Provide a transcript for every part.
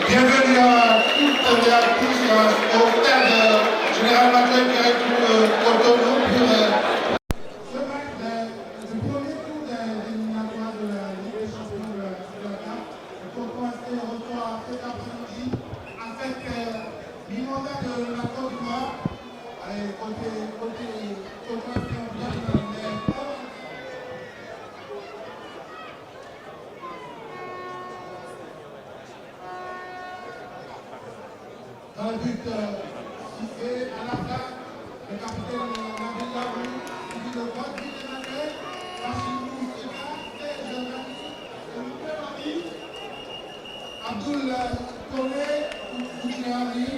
Bienvenue à toutes et à tous au stade général Mathieu Kérékou Cotonou pour ce match du premier tour des éliminatoires de la Ligue des champions de la CAF. Coton FC reçoit cet après-midi avec Mimosa de la Côte d'Ivoire. Allez, côté Coton FC, on vient de dans le but, Cissé à la place, le capitaine Nabil Yarou, qui dit le droit de but de la tête, Rachidou Sika, Abdoul Touré, Koutiari,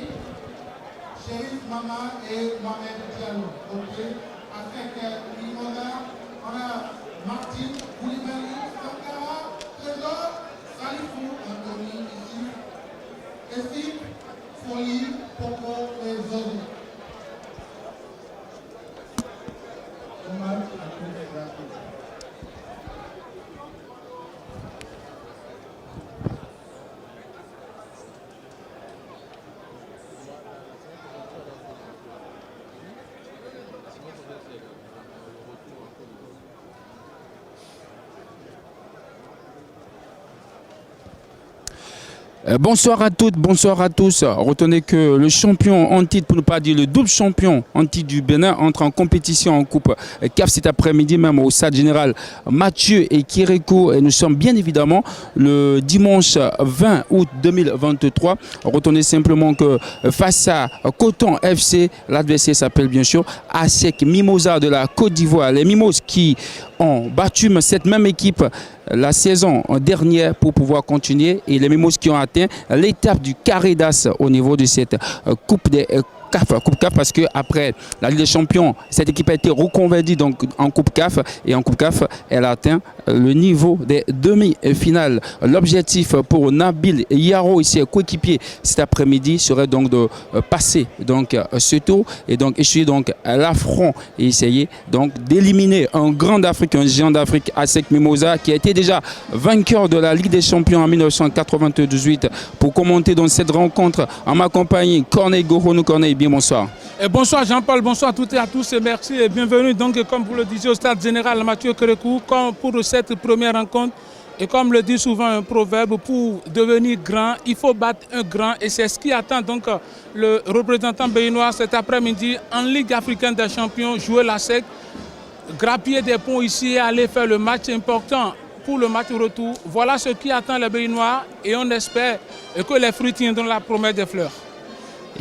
Chérif Mama et Mohamed Diallo. Ok, avec Mimosa, on a Martin, Koulibaly, Sankara, Trésor, Salifou, Anthony ici, Estif, Folie, Poco et Zodi. Bonsoir à toutes, bonsoir à tous. Retenez que le champion en titre, pour ne pas dire le double champion en titre du Bénin, entre en compétition en Coupe CAF cet après-midi, même au stade général Mathieu et Kérékou. Et nous sommes bien évidemment le dimanche 20 août 2023. Retenez simplement que face à Coton FC, l'adversaire s'appelle bien sûr ASEC Mimosa de la Côte d'Ivoire. Les Mimos qui ont battu cette même équipe la saison dernière pour pouvoir continuer, et les Mimos qui ont atteint l'étape du carré d'as au niveau de cette Coupe des Coupe CAF, parce que après la Ligue des Champions, cette équipe a été reconvertie donc en Coupe CAF, et en Coupe CAF, elle a atteint le niveau des demi-finales. L'objectif pour Nabil Yarou et ses coéquipiers cet après-midi serait donc de passer donc ce tour et donc essayer donc l'affront et essayer donc d'éliminer un grand d'Afrique, un géant d'Afrique, ASEC Mimosa, qui a été déjà vainqueur de la Ligue des Champions en 1998. Pour commenter dans cette rencontre, en ma compagnie, Corneille Goronou. Corneille, bien bonsoir. Et bonsoir Jean-Paul, bonsoir à toutes et à tous et merci et bienvenue donc comme vous le disiez au stade général Mathieu Kérékou pour cette première rencontre. Et comme le dit souvent un proverbe, pour devenir grand, il faut battre un grand, et c'est ce qui attend donc le représentant béninois cet après-midi en Ligue africaine des champions, jouer la SEC, grappiller des ponts ici et aller faire le match important pour le match retour. Voilà ce qui attend les Béninois et on espère que les fruits tiendront la promesse des fleurs.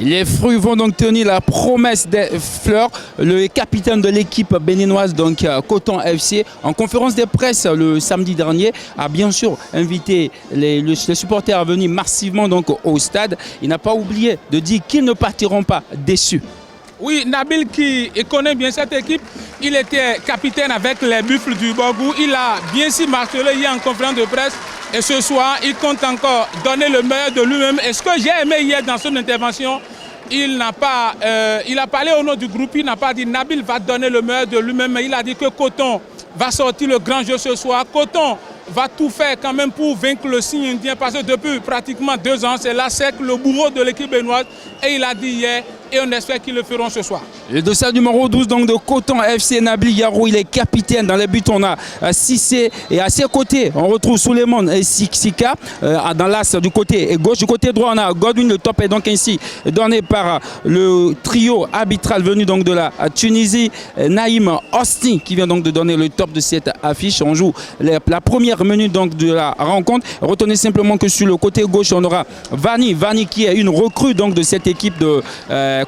Les fruits vont donc tenir la promesse des fleurs. Le capitaine de l'équipe béninoise, donc Coton FC, en conférence de presse le samedi dernier, a bien sûr invité les supporters à venir massivement donc au stade. Il n'a pas oublié de dire qu'ils ne partiront pas déçus. Oui, Nabil qui connaît bien cette équipe, il était capitaine avec les Buffles du Borgou. Il a bien si martelé hier en conférence de presse. Et ce soir, il compte encore donner le meilleur de lui-même. Et ce que j'ai aimé hier dans son intervention, il a parlé au nom du groupe, il n'a pas dit Nabil va donner le meilleur de lui-même, mais il a dit que Coton va sortir le grand jeu ce soir. Coton va tout faire quand même pour vaincre le signe indien, parce que depuis pratiquement 2 ans, c'est l'ASEC, le bourreau de l'équipe béninoise. Et il a dit hier, et on espère qu'ils le feront ce soir. Le dossier numéro 12 donc de Coton FC, Nabil Yarou, il est capitaine. Dans les buts, on a Cissé, et à ses côtés, on retrouve Souleymane et Sika. Dans l'axe du côté gauche, du côté droit, on a Godwin. Le top est donc ainsi donné par le trio arbitral venu donc de la Tunisie, Naïm Osti, qui vient donc de donner le top de cette affiche. On joue la première minute donc de la rencontre. Retenez simplement que sur le côté gauche, on aura Vani qui est une recrue donc de cette équipe de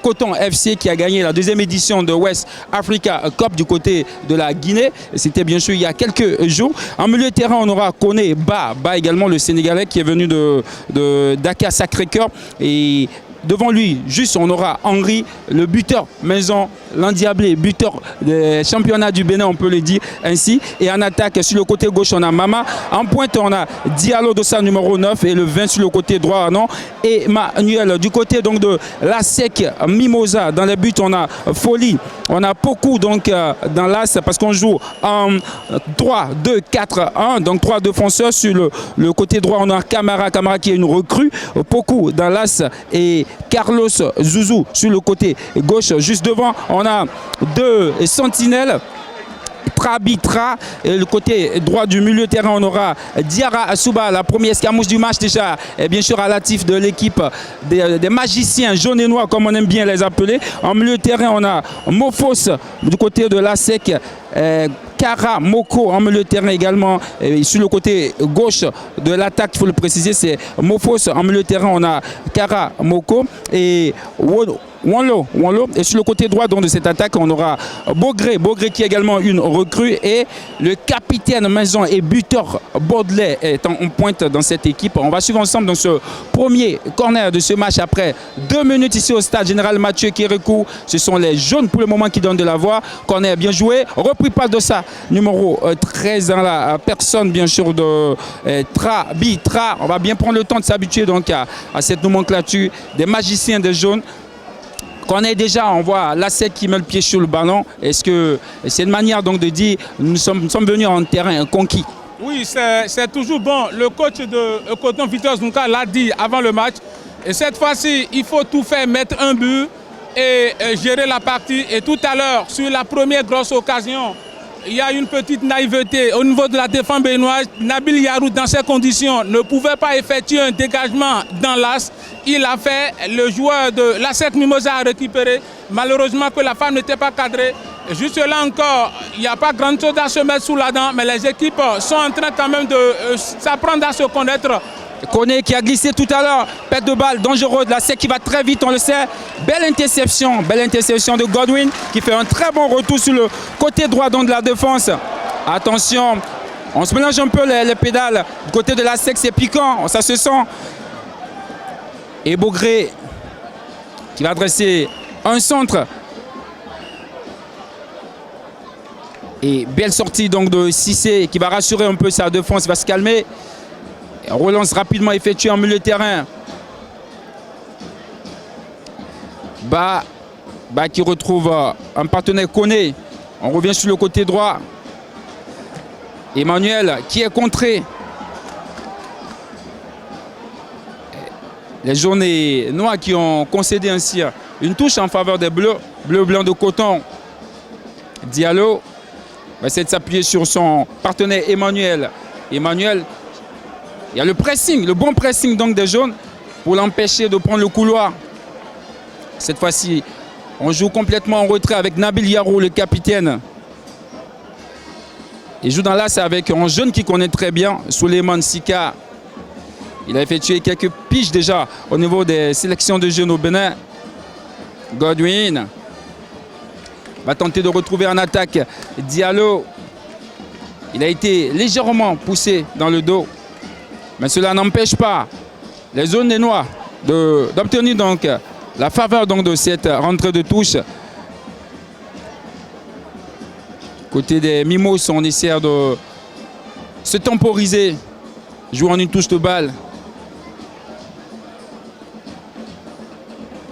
Coton FC, qui a gagné la deuxième édition de West Africa Cup du côté de la Guinée. C'était bien sûr il y a quelques jours. En milieu de terrain, on aura Koné Ba également, le Sénégalais qui est venu de Dakar Sacré-Cœur. Et devant lui, juste on aura Henri, le buteur maison, l'endiablé, buteur des championnats du Bénin, on peut le dire ainsi. Et en attaque, sur le côté gauche, on a Mama. En pointe, on a Diallo Dossa numéro 9 et le 20 sur le côté droit, non. Et Manuel, du côté donc de l'ASEC Mimosa, dans les buts, on a Folie. On a Poku donc dans l'as parce qu'on joue en 3-2-4-1, donc 3 défenseurs. Sur le côté droit, on a Camara qui est une recrue. Poku dans l'as et Carlos Zouzou sur le côté gauche. Juste devant, on a 2 sentinelles. Trabitra, et le côté droit du milieu de terrain, on aura Diarra Asuba, la première escarmouche du match déjà, et bien sûr à l'actif de l'équipe des magiciens jaunes et noirs, comme on aime bien les appeler. En milieu de terrain, on a Mofos du côté de l'ASEC, Kara Moko en milieu de terrain également. Et sur le côté gauche de l'attaque, il faut le préciser, c'est Mofos. En milieu de terrain, on a Kara Moko et Wanlo. Et sur le côté droit donc, de cette attaque, on aura Bogré qui est également une recrue, et le capitaine maison et buteur Baudelaire est en pointe dans cette équipe. On va suivre ensemble dans ce premier corner de ce match après 2 minutes ici au stade Général Mathieu Kérékou. Ce sont les jaunes pour le moment qui donnent de la voix. Corner bien joué, repris par Dossa numéro 13 dans la personne bien sûr de Trabitra. On va bien prendre le temps de s'habituer donc à cette nomenclature des magiciens des jaunes. Qu'on est déjà, on voit l'ASEC qui met le pied sur le ballon. Est-ce que c'est une manière donc de dire nous sommes venus en terrain conquis? Oui, c'est toujours bon. Le coach de Coton Victor Zunka l'a dit avant le match. Et cette fois-ci, il faut tout faire, mettre un but et gérer la partie. Et tout à l'heure, sur la première grosse occasion, il y a une petite naïveté au niveau de la défense béninoise. Nabil Yarou, dans ces conditions, ne pouvait pas effectuer un dégagement dans l'as. Il a fait, le joueur de l'ASEC Mimosa a récupéré. Malheureusement que la femme n'était pas cadrée. Et juste là encore, il n'y a pas grand chose à se mettre sous la dent, mais les équipes sont en train quand même de s'apprendre à se connaître. Koné qui a glissé tout à l'heure, perte de balle dangereuse de l'ASEC qui va très vite, on le sait. Belle interception de Godwin qui fait un très bon retour sur le côté droit donc de la défense. Attention, on se mélange un peu les pédales. Du côté de l'ASEC, c'est piquant, ça se sent. Et Bogré qui va dresser un centre. Et belle sortie donc de Cissé qui va rassurer un peu sa défense, va se calmer. Relance rapidement effectuée en milieu de terrain. Bah qui retrouve un partenaire Koné. On revient sur le côté droit. Emmanuel qui est contré. Les jaunes et noirs qui ont concédé ainsi une touche en faveur des bleus. Bleu blanc de Coton. Diallo va essayer de s'appuyer sur son partenaire Emmanuel. Emmanuel, il y a le pressing, le bon pressing donc des jaunes pour l'empêcher de prendre le couloir. Cette fois-ci, on joue complètement en retrait avec Nabil Yarou, le capitaine. Il joue dans l'as avec un jeune qui connaît très bien, Souleymane Sika. Il a effectué quelques piges déjà au niveau des sélections de jeunes au Bénin. Godwin va tenter de retrouver en attaque Diallo. Il a été légèrement poussé dans le dos. Mais cela n'empêche pas les zones des noirs d'obtenir donc la faveur donc de cette rentrée de touche. Côté des Mimos, on essaie de se temporiser, jouer en une touche de balle.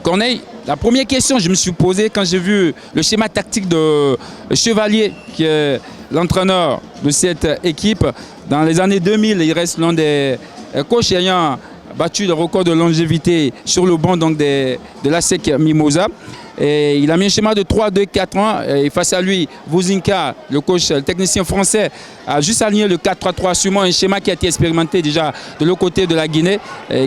Corneille, la première question que je me suis posée quand j'ai vu le schéma tactique de Chevalier, qui est l'entraîneur de cette équipe. Dans les années 2000, il reste l'un des coachs ayant battu le record de longévité sur le banc donc de l'ASEC Mimosa. Et il a mis un schéma de 3-2-4-1. Et face à lui, Vuzinka, le coach, le technicien français, a juste aligné le 4-3-3, sûrement un schéma qui a été expérimenté déjà de l'autre côté de la Guinée.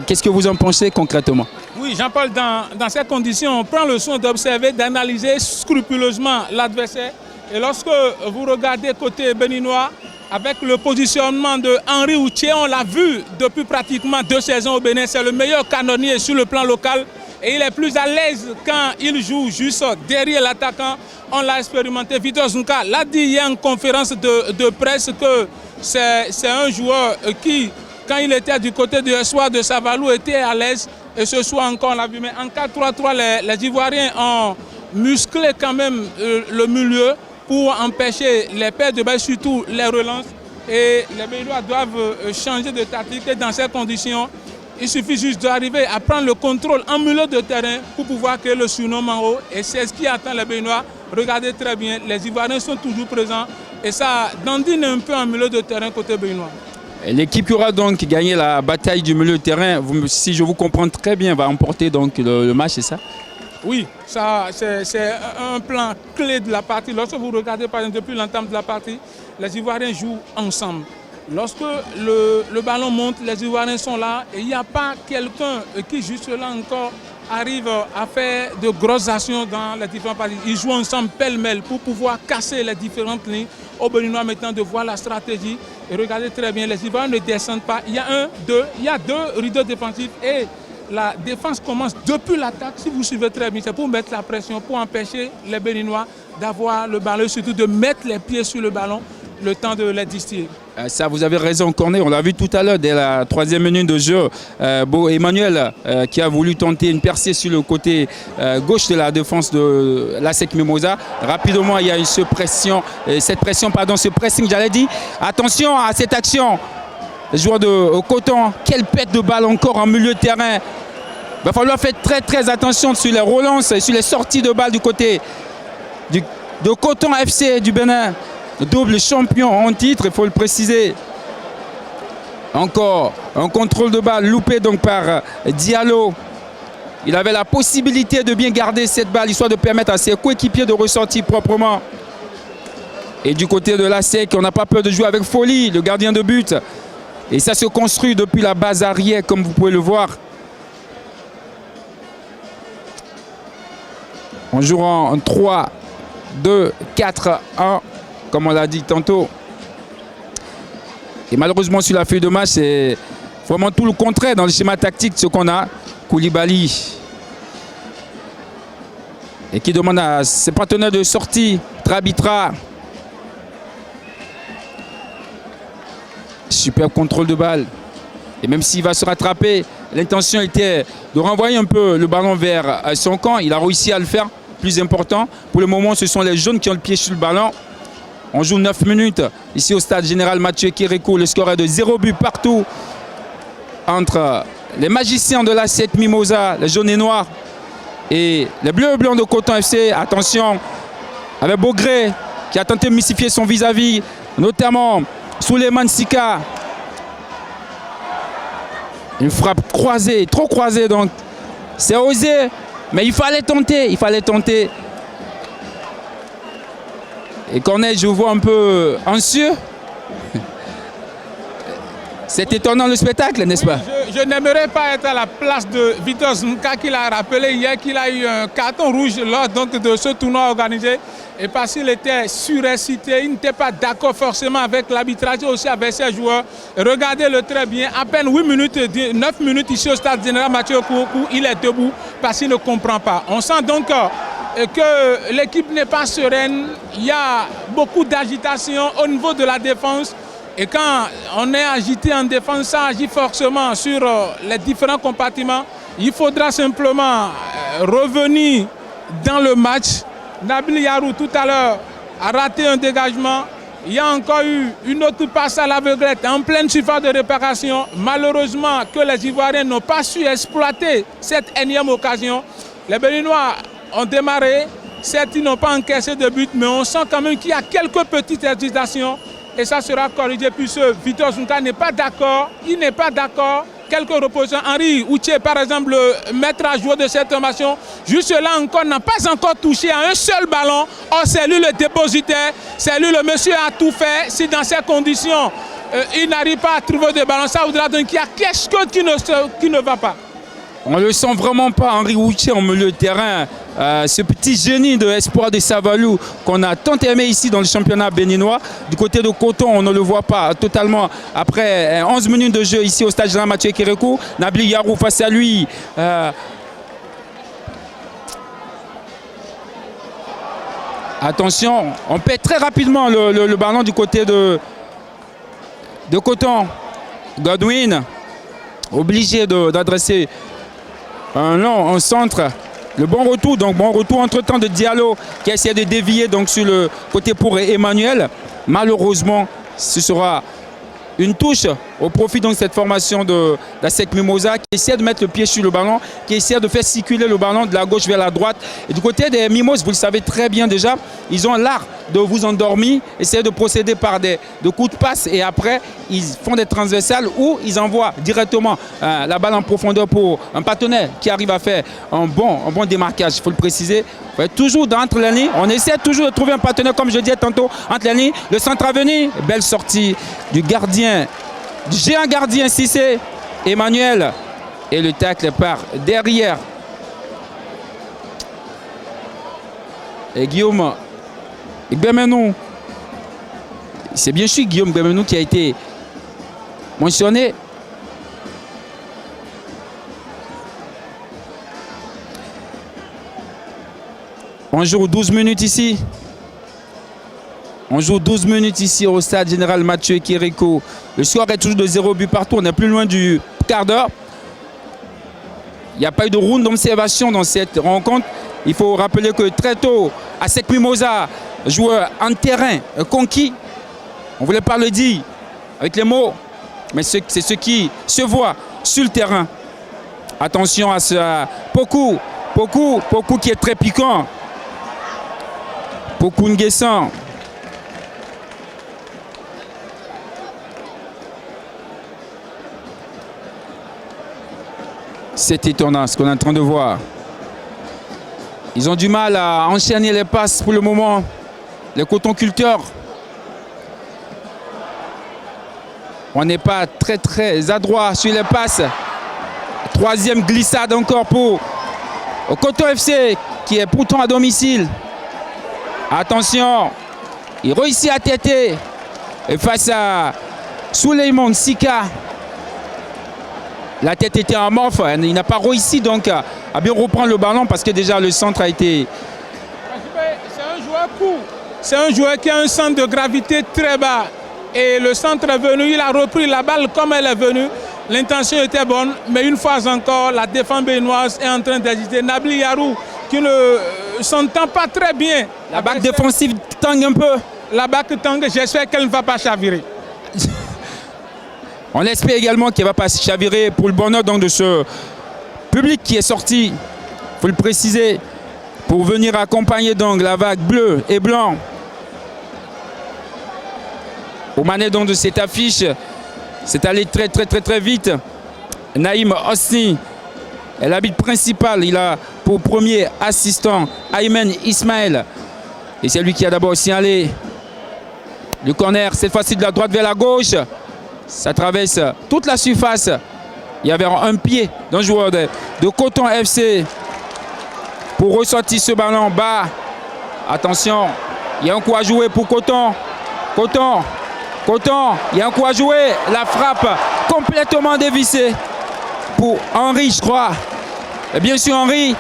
Qu'est-ce que vous en pensez concrètement? Oui, Jean-Paul, dans ces conditions, on prend le soin d'observer, d'analyser scrupuleusement l'adversaire. Et lorsque vous regardez côté béninois, avec le positionnement de Henri Outier, on l'a vu depuis pratiquement 2 saisons au Bénin. C'est le meilleur canonnier sur le plan local. Et il est plus à l'aise quand il joue juste derrière l'attaquant. On l'a expérimenté. Victor Zunka l'a dit hier en conférence de presse que c'est un joueur qui quand il était du côté de Espoir de Savalou, était à l'aise. Et ce soir encore, on l'a vu. Mais en 4-3-3, les Ivoiriens ont musclé quand même le milieu pour empêcher les pertes de balles, surtout les relances. Et les Béninois doivent changer de tactique. Et dans ces conditions, il suffit juste d'arriver à prendre le contrôle en milieu de terrain pour pouvoir créer le surnom en haut. Et c'est ce qui attend les Béninois. Regardez très bien, les Ivoiriens sont toujours présents. Et ça dandine un peu en milieu de terrain côté béninois. L'équipe qui aura donc gagné la bataille du milieu de terrain, si je vous comprends très bien, va emporter donc le match, c'est ça? Oui, ça c'est un plan clé de la partie. Lorsque vous regardez par exemple depuis l'entame de la partie, les Ivoiriens jouent ensemble. Lorsque le ballon monte, les Ivoiriens sont là et il n'y a pas quelqu'un qui juste là encore arrive à faire de grosses actions dans les différentes parties. Ils jouent ensemble pêle-mêle pour pouvoir casser les différentes lignes. Au Béninois maintenant de voir la stratégie. Et regardez très bien, les Ivoiriens ne descendent pas. Il y a deux rideaux défensifs et la défense commence depuis l'attaque. Si vous suivez très bien, c'est pour mettre la pression, pour empêcher les Béninois d'avoir le ballon, surtout de mettre les pieds sur le ballon, le temps de les distiller. Ça, vous avez raison, Cornet. On l'a vu tout à l'heure, dès la 3e minute de jeu. Emmanuel qui a voulu tenter une percée sur le côté gauche de la défense de l'ASEC Mimosa. Rapidement, il y a ce pressing, j'allais dire. Attention à cette action. Le joueur de Coton, quelle pète de balle encore en milieu de terrain. Il va falloir faire très attention sur les relances et sur les sorties de balles du côté de Coton FC du Bénin. Double champion en titre, il faut le préciser. Encore un contrôle de balle loupé donc par Diallo. Il avait la possibilité de bien garder cette balle, histoire de permettre à ses coéquipiers de ressortir proprement. Et du côté de l'ASEC, on n'a pas peur de jouer avec folie, le gardien de but. Et ça se construit depuis la base arrière, comme vous pouvez le voir. On joue en 3, 2, 4, 1. Comme on l'a dit tantôt. Et malheureusement, sur la feuille de match, c'est vraiment tout le contraire dans le schéma tactique de ce qu'on a. Koulibaly. Et qui demande à ses partenaires de sortie. Trabitra. Superbe contrôle de balle. Et même s'il va se rattraper, l'intention était de renvoyer un peu le ballon vers son camp. Il a réussi à le faire. Plus important. Pour le moment, ce sont les jaunes qui ont le pied sur le ballon. On joue 9 minutes ici au stade général Mathieu Kérékou. Le score est de 0 but partout entre les magiciens de l'ASEC Mimosa, les jaunes et noirs, et les bleus et blancs de Coton FC. Attention, avec Bogré qui a tenté de mystifier son vis-à-vis, notamment Souleymane Sika. Une frappe croisée, trop croisée donc. C'est osé, mais il fallait tenter. Et Cornet, je vous vois un peu anxieux. C'est étonnant le spectacle, n'est-ce pas? Je n'aimerais pas être à la place de Vitor Zmka qui l'a rappelé hier qu'il a eu un carton rouge lors donc, de ce tournoi organisé. Et parce qu'il était surexcité, il n'était pas d'accord forcément avec l'arbitrage et aussi avec ses joueurs. Regardez-le très bien, à peine 9 minutes ici au stade général Mathieu Kérékou, il est debout parce qu'il ne comprend pas. On sent donc que l'équipe n'est pas sereine, il y a beaucoup d'agitation au niveau de la défense. Et quand on est agité en défense, ça agit forcément sur les différents compartiments. Il faudra simplement revenir dans le match. Nabil Yarou tout à l'heure a raté un dégagement. Il y a encore eu une autre passe à l'aveuglette en pleine surface de réparation. Malheureusement que les Ivoiriens n'ont pas su exploiter cette énième occasion. Les Béninois ont démarré. Certes, ils n'ont pas encaissé de but, mais on sent quand même qu'il y a quelques petites hésitations. Et ça sera corrigé puisque Vitor Zmka n'est pas d'accord. Il n'est pas d'accord. Quelques reposants. Henri Outier, par exemple, le maître à jouer de cette formation, juste là encore, n'a pas encore touché à un seul ballon. Or, c'est lui le dépositaire. C'est lui le monsieur a tout fait. Si dans ces conditions, il n'arrive pas à trouver de ballon, ça voudra dire qu'il y a quelque chose qui ne va pas. On ne le sent vraiment pas, Henri Outier, en milieu de terrain. Ce petit génie de Espoir de Savalou qu'on a tant aimé ici dans le championnat béninois. Du côté de Coton, on ne le voit pas totalement. Après 11 minutes de jeu ici au stade général Mathieu Kérékou, Nabil Yarou face à lui. Attention, on perd très rapidement le ballon du côté de Coton. Godwin, obligé d'adresser un centre. Le bon retour, donc bon retour entre-temps de Diallo qui a essayé de dévier donc sur le côté pour Emmanuel. Malheureusement, ce sera une touche au profit de cette formation de l'ASEC Mimosa qui essaie de mettre le pied sur le ballon, qui essaie de faire circuler le ballon de la gauche vers la droite. Et du côté des Mimos, vous le savez très bien déjà, ils ont l'art de vous endormir, essayer de procéder par de coups de passe et après ils font des transversales où ils envoient directement la balle en profondeur pour un partenaire qui arrive à faire un bon démarquage, il faut le préciser. Toujours entre les lignes, on essaie toujours de trouver un partenaire comme je disais tantôt entre les lignes. Le centre à venir, belle sortie du gardien, du géant gardien Cissé, Emmanuel, et le tacle par derrière. Et Guillaume Gbemenou, c'est bien sûr Guillaume Gbemenou qui a été mentionné. On joue 12 minutes ici. On joue 12 minutes ici au stade général Mathieu Kérékou. Le score est toujours de 0 but partout. On est plus loin du quart d'heure. Il n'y a pas eu de round d'observation dans cette rencontre. Il faut rappeler que très tôt, ASEC Mimosa, joueur en terrain conquis. On ne voulait pas le dire avec les mots, mais c'est ce qui se voit sur le terrain. Attention à ce Poku qui est très piquant. Poku Nguessan. C'est étonnant ce qu'on est en train de voir. Ils ont du mal à enchaîner les passes pour le moment. Les cotonculteurs. On n'est pas très adroit sur les passes. Troisième glissade encore pour Coton FC qui est pourtant à domicile. Attention, il réussit à têter face à Souleymane Sika. La tête était amorphe, il n'a pas réussi donc à bien reprendre le ballon parce que déjà le centre a été... C'est un joueur court, c'est un joueur qui a un centre de gravité très bas. Et le centre est venu, il a repris la balle comme elle est venue. L'intention était bonne, mais une fois encore, la défense béninoise est en train d'hésiter. Nabli Yarou qui ne s'entend pas très bien. La balle défensive tangue un peu. La balle tangue, j'espère qu'elle ne va pas chavirer. On espère également qu'il ne va pas chavirer pour le bonheur donc, de ce public qui est sorti, il faut le préciser, pour venir accompagner donc, la vague bleue et blanc. Au manet donc, de cette affiche, c'est allé très vite. Naïm Hosni est l'arbitre principal. Il a pour premier assistant Aymen Ismaël. Et c'est lui qui a d'abord signalé le corner, cette fois-ci de la droite vers la gauche. Ça traverse toute la surface. Il y avait un pied d'un joueur de Coton FC pour ressortir ce ballon bas. Attention, il y a un coup à jouer pour Coton. Coton, il y a un coup à jouer. La frappe complètement dévissée pour Henri, je crois. Et bien sûr, Henri,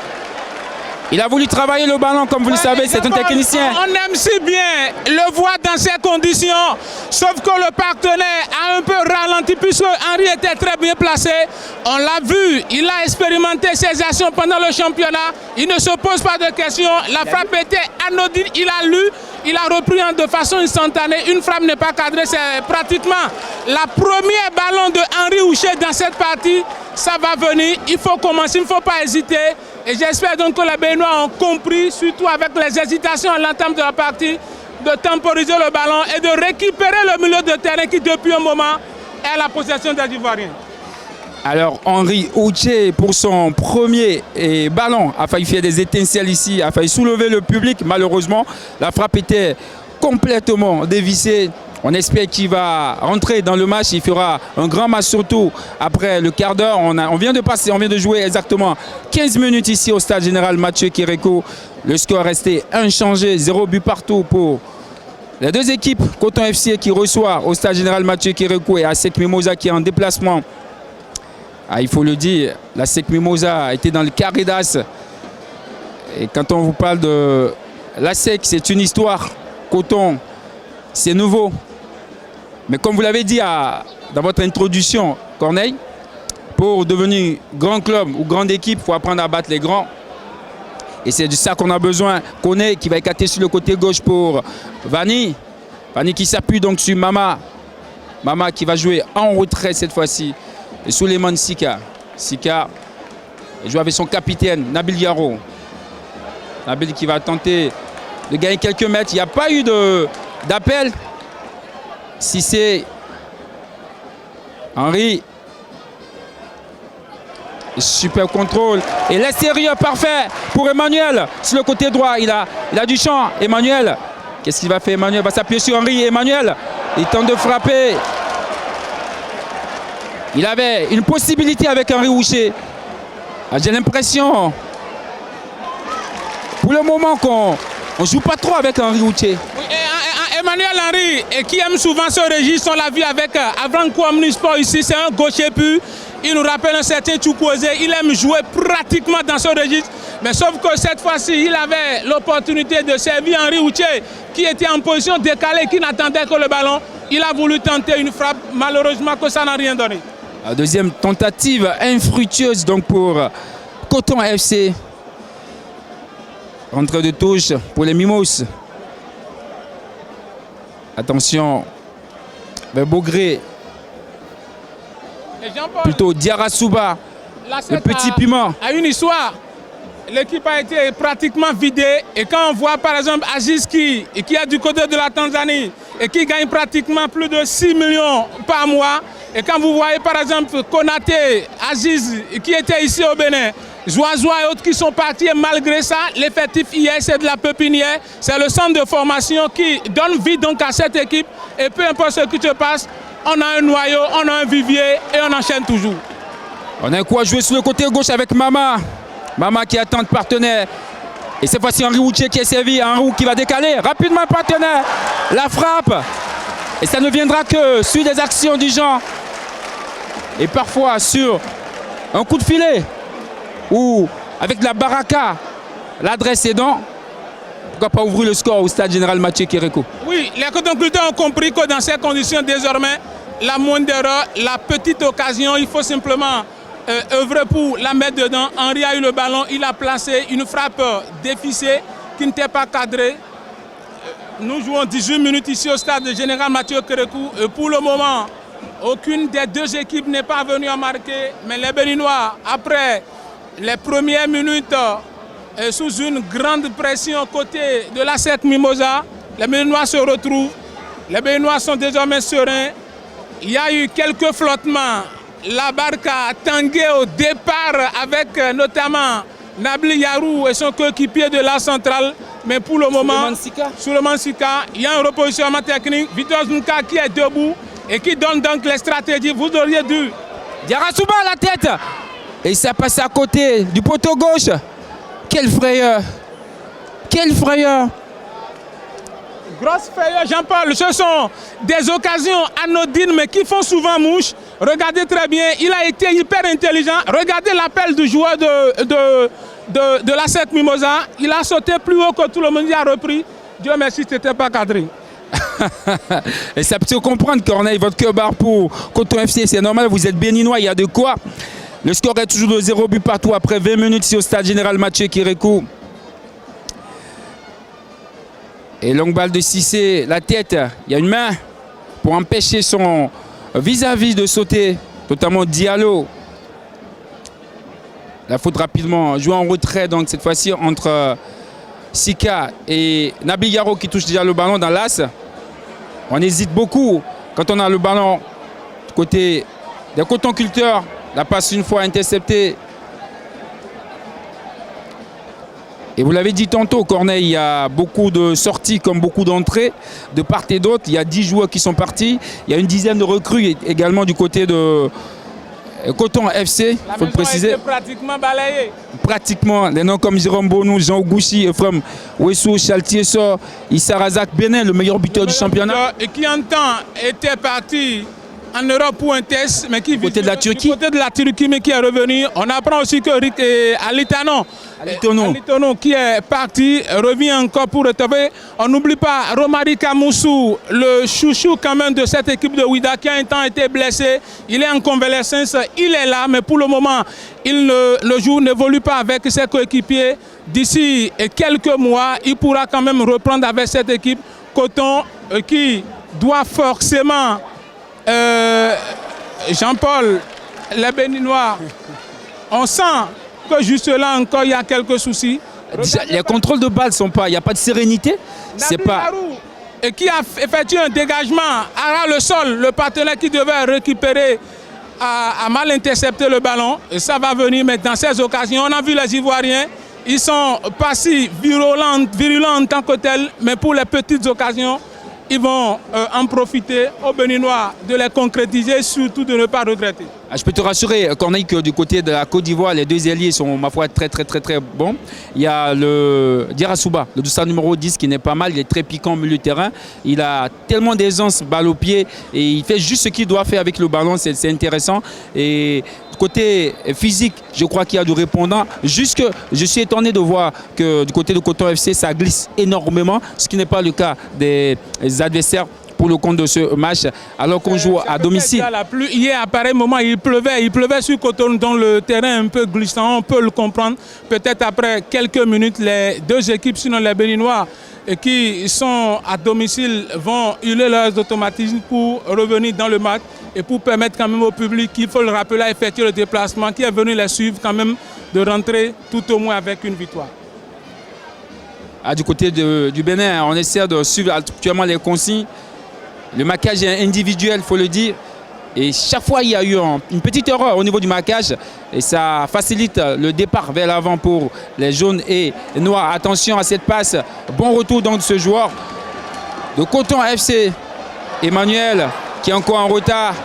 il a voulu travailler le ballon, comme vous le savez, c'est un technicien. On aime si bien le voir dans ces conditions, sauf que le partenaire a un peu ralenti puisque Henri était très bien placé. On l'a vu, il a expérimenté ses actions pendant le championnat. Il ne se pose pas de questions. La frappe était anodine, il a lu, il a repris de façon instantanée. Une frappe n'est pas cadrée, c'est pratiquement la première ballon de Henri Houchet dans cette partie. Ça va venir, il faut commencer, il ne faut pas hésiter. Et j'espère donc que les Béninois ont compris, surtout avec les hésitations à l'entame de la partie, de temporiser le ballon et de récupérer le milieu de terrain qui depuis un moment est à la possession des Ivoiriens. Alors Henri Houchet pour son premier ballon a failli faire des étincelles ici, a failli soulever le public. Malheureusement, la frappe était complètement dévissée. On espère qu'il va rentrer dans le match. Il fera un grand match surtout après le quart d'heure. On vient de jouer exactement 15 minutes ici au stade général Mathieu Kérékou. Le score resté inchangé, 0 but partout pour les deux équipes. Coton FC qui reçoit au stade général Mathieu Kérékou et ASEC Mimosa qui est en déplacement. Il faut le dire, l'ASEC Mimosa a été dans le carré d'as. Et quand on vous parle de l'ASEC, c'est une histoire. Coton, c'est nouveau. Mais comme vous l'avez dit dans votre introduction, Corneille. Pour devenir grand club ou grande équipe, il faut apprendre à battre les grands. Et c'est de ça qu'on a besoin. Koné qui va écarter sur le côté gauche pour Vani. Vani qui s'appuie donc sur Mama. Mama qui va jouer en retrait cette fois-ci. Et Souleymane Sika. Sika joue avec son capitaine Nabil Yaro. Nabil qui va tenter de gagner quelques mètres. Il n'y a pas eu d'appel. Si c'est Henri. Super contrôle. Et l'extérieur parfait pour Emmanuel. Sur le côté droit, il a du champ. Emmanuel. Qu'est-ce qu'il va faire? Emmanuel va s'appuyer sur Henri. Emmanuel, il tente de frapper. Il avait une possibilité avec Henri Houcher. J'ai l'impression, pour le moment, qu'on ne joue pas trop avec Henri Houcher. Oui, Emmanuel Henry, qui aime souvent ce registre, on l'a vu avec Avran Kouamni Sport ici, c'est un gaucher pur. Il nous rappelle un certain Chukwueze. Il aime jouer pratiquement dans ce registre. Mais sauf que cette fois-ci, il avait l'opportunité de servir Henri Houcher, qui était en position décalée, qui n'attendait que le ballon. Il a voulu tenter une frappe. Malheureusement, que ça n'a rien donné. La deuxième tentative infructueuse donc pour Coton FC. Rentrée de touche pour les Mimos. Attention, vers Beaugré. Plutôt Diarra-Souba, le petit piment. À une histoire, l'équipe a été pratiquement vidée. Et quand on voit par exemple Aziz qui est du côté de la Tanzanie et qui gagne pratiquement plus de 6 millions par mois. Et quand vous voyez par exemple Konaté, Aziz qui était ici au Bénin, Zoazoa et autres qui sont partis, et malgré ça, l'effectif hier, c'est de la pépinière. C'est le centre de formation qui donne vie donc à cette équipe. Et peu importe ce qui se passe, on a un noyau, on a un vivier et on enchaîne toujours. On a quoi jouer sur le côté gauche avec Mama. Mama qui attend de partenaire. Et cette fois-ci, Henri Houcher qui est servi. Henri qui va décaler rapidement partenaire. La frappe. Et ça ne viendra que sur des actions du genre. Et parfois sur un coup de filet. Ou avec la baraka, l'adresse aidant. Pourquoi pas ouvrir le score au stade général Mathieu Kérékou? Oui, les cotonculteurs ont compris que dans ces conditions désormais, la moindre erreur, la petite occasion, il faut simplement œuvrer pour la mettre dedans. Henri a eu le ballon, il a placé une frappe déficée qui n'était pas cadrée. Nous jouons 18 minutes ici au stade général Mathieu Kérékou. Pour le moment, aucune des deux équipes n'est pas venue à marquer. Mais les Béninois, après les premières minutes, sous une grande pression côté de la SEC Mimosa, les Béninois se retrouvent. Les Béninois sont désormais sereins. Il y a eu quelques flottements. La barque a tangué au départ avec notamment Nabil Yarou et son coéquipier de la centrale. Mais pour le moment, Souleymane Sika, il y a un repositionnement technique. Victor Zunka qui est debout et qui donne donc les stratégies. Vous auriez dû. Diarra-Souba à la tête. Et ça passe à côté du poteau gauche. Quelle frayeur! Quelle frayeur! Grosse frayeur, Jean-Paul. Ce sont des occasions anodines, mais qui font souvent mouche. Regardez très bien, il a été hyper intelligent. Regardez l'appel du joueur de la SEC Mimosa. Il a sauté plus haut que tout le monde. Il a repris. Dieu merci, ce n'était pas cadré. Et ça peut comprendre, Corneille, votre cœur barre pour Coton FC. C'est normal, vous êtes béninois, il y a de quoi. Le score est toujours de 0 but partout après 20 minutes ici au stade général Mathieu Kérékou. Et longue balle de Cissé, la tête, il y a une main pour empêcher son vis-à-vis de sauter, notamment Diallo. La faute rapidement, joué en retrait donc cette fois-ci entre Sika et Nabil Yaro qui touche déjà le ballon dans l'axe. On hésite beaucoup quand on a le ballon du côté des cotonculteurs. La passe une fois interceptée. Et vous l'avez dit tantôt, Corneille, il y a beaucoup de sorties comme beaucoup d'entrées de part et d'autre. Il y a 10 joueurs qui sont partis. Il y a une dizaine de recrues également du côté de Coton FC, il faut le préciser. A été pratiquement balayé. Pratiquement. Les noms comme Jérôme Bonou, Jean Ougouchi, Ephraim Ouessou, Chaltier-Sor, Issa Razak Benin, le meilleur buteur du championnat. Et qui en temps était parti en Europe pour un test, mais qui côté de la Turquie. Du côté de la Turquie, mais qui est revenu. On apprend aussi que Alitono, qui est parti, revient encore pour retrouver. On n'oublie pas Romari Kamoussou, le chouchou quand même de cette équipe de Wydad, qui a un temps été blessé. Il est en convalescence, il est là, mais pour le moment, le jour n'évolue pas avec ses coéquipiers. D'ici quelques mois, il pourra quand même reprendre avec cette équipe. Coton qui doit forcément... Jean-Paul, les Béninois, on sent que juste là encore il y a quelques soucis. Déjà, les contrôles de balles sont pas, il n'y a pas de sérénité. C'est pas. Et qui a effectué un dégagement à le sol, le partenaire qui devait récupérer a mal intercepté le ballon. Et ça va venir, mais dans ces occasions, on a vu les Ivoiriens, ils sont pas si virulents en tant que tels, mais pour les petites occasions, ils vont en profiter aux Béninois de les concrétiser et surtout de ne pas regretter. Je peux te rassurer, Corneille, que du côté de la Côte d'Ivoire, les deux alliés sont, ma foi, très bons. Il y a le Diarra-Souba, le dossard numéro 10, qui n'est pas mal. Il est très piquant au milieu de terrain. Il a tellement d'aisance, balle au pied, et il fait juste ce qu'il doit faire avec le ballon. C'est intéressant. Et côté physique, je crois qu'il y a du répondant. Juste que je suis étonné de voir que du côté de Coton FC, ça glisse énormément, ce qui n'est pas le cas des adversaires pour le compte de ce match, alors qu'on joue à domicile. Hier, à pareil moment, il pleuvait sur Coton, dans le terrain un peu glissant, on peut le comprendre. Peut-être après quelques minutes, les deux équipes, sinon les Béninois, qui sont à domicile, vont hurler leurs automatismes pour revenir dans le match et pour permettre quand même au public, il faut le rappeler, à effectuer le déplacement, qui est venu les suivre quand même, de rentrer tout au moins avec une victoire. Du côté du Bénin, on essaie de suivre actuellement les consignes. Le marquage est individuel, il faut le dire. Et chaque fois, il y a eu une petite erreur au niveau du marquage. Et ça facilite le départ vers l'avant pour les jaunes et noirs. Attention à cette passe. Bon retour donc de ce joueur de Coton FC. Emmanuel, qui est encore en retard.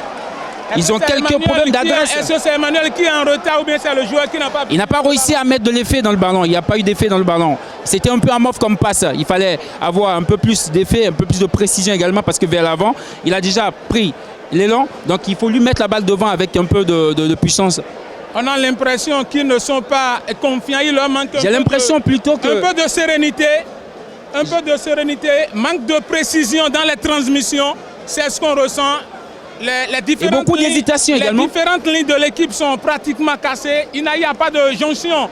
Ils ont quelques problèmes d'adresse. Est-ce que c'est Emmanuel qui est en retard ou bien c'est le joueur qui n'a pas... Il n'a pas réussi à mettre de l'effet dans le ballon. Il n'y a pas eu d'effet dans le ballon. C'était un peu amorphe comme passe. Il fallait avoir un peu plus d'effet, un peu plus de précision également, parce que vers l'avant, il a déjà pris l'élan. Donc il faut lui mettre la balle devant avec un peu de puissance. On a l'impression qu'ils ne sont pas confiants. Il leur manque J'ai l'impression plutôt que... un peu de sérénité. Un peu de sérénité. Manque de précision dans les transmissions. C'est ce qu'on ressent. Et beaucoup d'hésitation également. Les différentes lignes de l'équipe sont pratiquement cassées. Il n'y a pas de jonction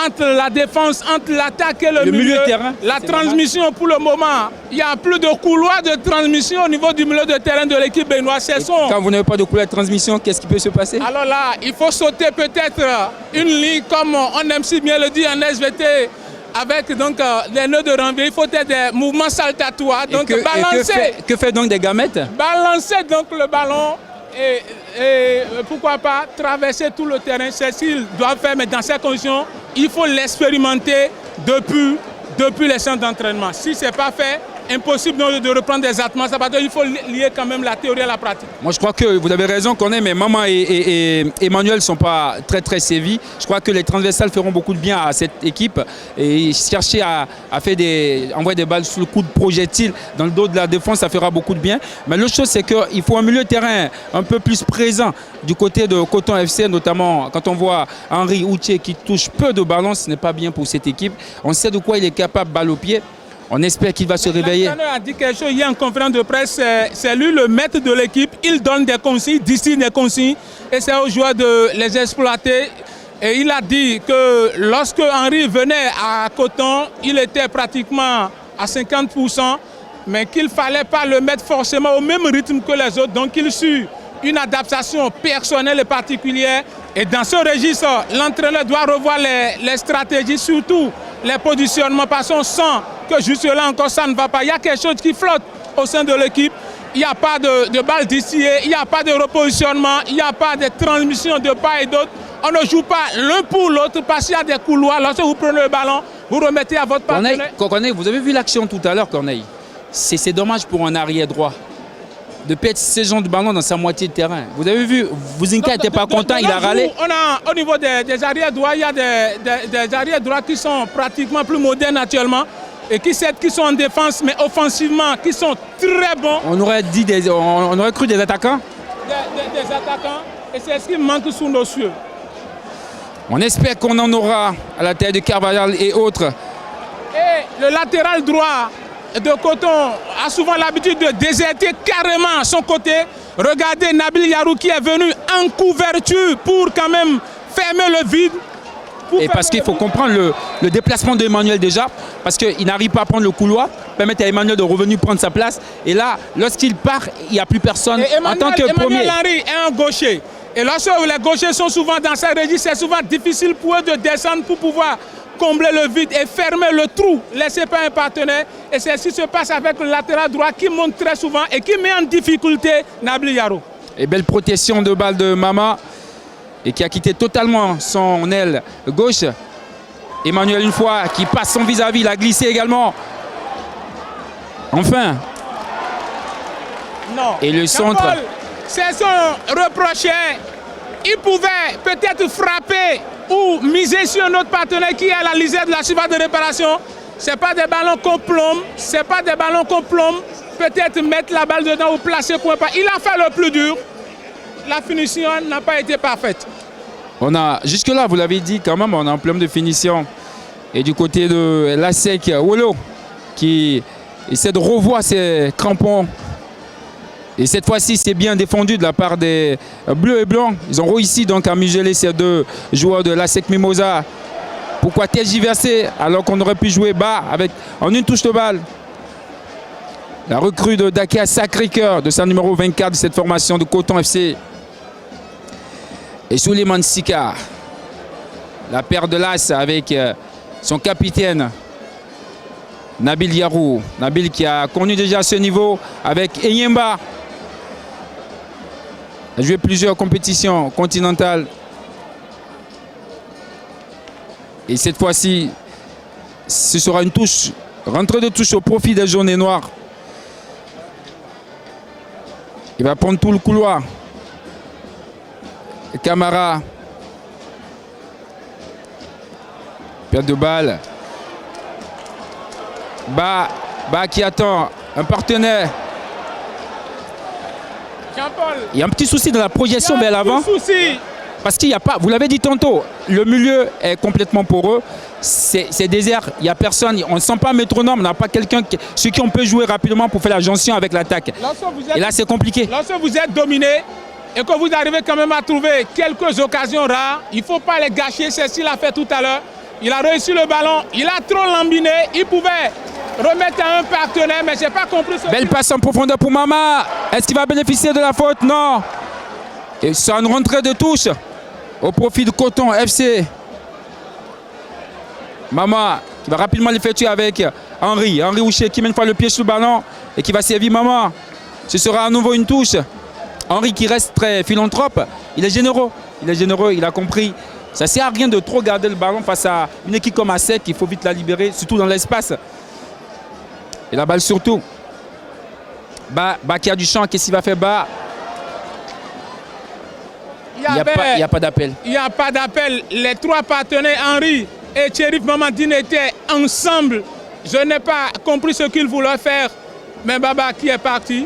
entre la défense, entre l'attaque et le milieu de terrain. La transmission pour le moment, il n'y a plus de couloir de transmission au niveau du milieu de terrain de l'équipe béninoise. Quand vous n'avez pas de couloir de transmission, qu'est-ce qui peut se passer? Alors là, il faut sauter peut-être une ligne comme on aime si bien le dire en SVT. Avec donc les nœuds de renvoi, il faut être des mouvements saltatoires. Donc balancer. Que fait donc des gamètes? Balancer donc le ballon et pourquoi pas traverser tout le terrain. C'est ce qu'ils doivent faire, mais dans ces conditions, il faut l'expérimenter depuis les centres d'entraînement. Si ce n'est pas fait, impossible de reprendre des attements. Il faut lier quand même la théorie à la pratique. Moi, je crois que vous avez raison, mais Maman et Emmanuel ne sont pas très sévis. Je crois que les transversales feront beaucoup de bien à cette équipe. Et chercher à envoyer des balles sous le coup de projectile dans le dos de la défense, ça fera beaucoup de bien. Mais l'autre chose, c'est qu'il faut un milieu de terrain un peu plus présent du côté de Coton FC, notamment quand on voit Henri Outier qui touche peu de ballons, ce n'est pas bien pour cette équipe. On sait de quoi il est capable, balle au pied. On espère qu'il va se réveiller. L'entraîneur a dit quelque chose hier en conférence de presse. C'est lui le maître de l'équipe. Il donne des consignes, d'ici des consignes. Et c'est aux joueurs de les exploiter. Et il a dit que lorsque Henri venait à Coton, il était pratiquement à 50%. Mais qu'il ne fallait pas le mettre forcément au même rythme que les autres. Donc il sut une adaptation personnelle et particulière. Et dans ce registre, l'entraîneur doit revoir les stratégies, surtout les positionnements, parce qu'on sent que juste là encore ça ne va pas. Il y a quelque chose qui flotte au sein de l'équipe. Il n'y a pas de balles distillées, il n'y a pas de repositionnement, il n'y a pas de transmission de part et d'autre. On ne joue pas l'un pour l'autre parce qu'il y a des couloirs. Lorsque vous prenez le ballon, vous remettez à votre partenaire. Corneille, vous avez vu l'action tout à l'heure, Corneille. C'est dommage pour un arrière droit de perdre ce genre de ballon dans sa moitié de terrain. Vous avez vu, Vuzinka n'était pas content, il a râlé. Au niveau des arrières droits, il y a des arrières droits qui sont pratiquement plus modernes actuellement et qui sont en défense, mais offensivement, qui sont très bons. On aurait cru des attaquants. des attaquants et c'est ce qui manque sous nos cieux. On espère qu'on en aura à la tête de Carvajal et autres. Et le latéral droit de Coton a souvent l'habitude de déserter carrément son côté. Regardez Nabil Yarou qui est venu en couverture pour quand même fermer le vide. Et parce qu'il faut comprendre le déplacement d'Emmanuel déjà, parce qu'il n'arrive pas à prendre le couloir, permettre à Emmanuel de revenir prendre sa place. Et là, lorsqu'il part, il n'y a plus personne en tant que premier. Emmanuel Henry est un gaucher. Et lorsque les gauchers sont souvent dans sa régie, c'est souvent difficile pour eux de descendre pour pouvoir combler le vide et fermer le trou laissé par un partenaire. Et c'est ce qui se passe avec le latéral droit qui monte très souvent et qui met en difficulté Nabil Yarou. Et belle protection de balle de Mama et qui a quitté totalement son aile gauche. Emmanuel une fois qui passe son vis-à-vis, il a glissé également. Enfin. Non. Et le centre. C'est son reprochait. Il pouvait peut-être frapper ou miser sur notre partenaire qui est à la lisière de la surface de réparation. Ce n'est pas des ballons qu'on plombe. C'est pas des ballons qu'on plombe. Peut-être mettre la balle dedans ou placer point pas. Il a fait le plus dur. La finition n'a pas été parfaite. Jusque-là, vous l'avez dit quand même, on a un problème de finition. Et du côté de l'ASEC, Wolo, qui essaie de revoir ses crampons. Et cette fois-ci, c'est bien défendu de la part des Bleus et Blancs. Ils ont réussi donc à museler ces deux joueurs de l'ASEC Mimosa. Pourquoi tergiverser alors qu'on aurait pu jouer bas en une touche de balle? La recrue de Dakia Sacré-Cœur, de sa numéro 24 de cette formation de Coton FC. Et Souleymane Sika, la paire de l'As avec son capitaine Nabil Yarou. Nabil qui a connu déjà ce niveau avec Enyemba. Il a joué plusieurs compétitions continentales. Et cette fois-ci, ce sera une touche, rentrée de touche au profit des jaunes et noirs. Il va prendre tout le couloir. Camara. Perte de balle. Bas qui attend un partenaire. Jean-Paul. Il y a un petit souci dans la projection vers l'avant. Parce qu'il n'y a pas, vous l'avez dit tantôt, le milieu est complètement poreux. C'est désert, il n'y a personne. On ne sent pas un métronome, on n'a pas quelqu'un sur qui on peut jouer rapidement pour faire la jonction avec l'attaque. Et là, c'est compliqué. Lorsque vous êtes dominé et que vous arrivez quand même à trouver quelques occasions rares, il ne faut pas les gâcher. C'est ce qu'il a fait tout à l'heure. Il a réussi le ballon, il a trop lambiné, il pouvait remettre à un partenaire, mais je n'ai pas compris ce. Belle passe en profondeur pour Mama. Est-ce qu'il va bénéficier de la faute? Non. Et c'est une rentrée de touche au profit de Coton FC. Mama qui va rapidement l'effectuer avec Henry. Henry Houcher qui met une fois le pied sur le ballon et qui va servir Mama. Ce sera à nouveau une touche. Henry qui reste très philanthrope. Il est généreux. Il a compris. Ça ne sert à rien de trop garder le ballon face à une équipe comme ASEC. Il faut vite la libérer, surtout dans l'espace. Et la balle surtout. Bas qui a du champ. Qu'est-ce qu'il va faire Bas? Il n'y a pas d'appel. Il n'y a pas d'appel. Les trois partenaires, Henry et Chérif Mamadine, étaient ensemble. Je n'ai pas compris ce qu'ils voulaient faire. Mais Baba qui est parti,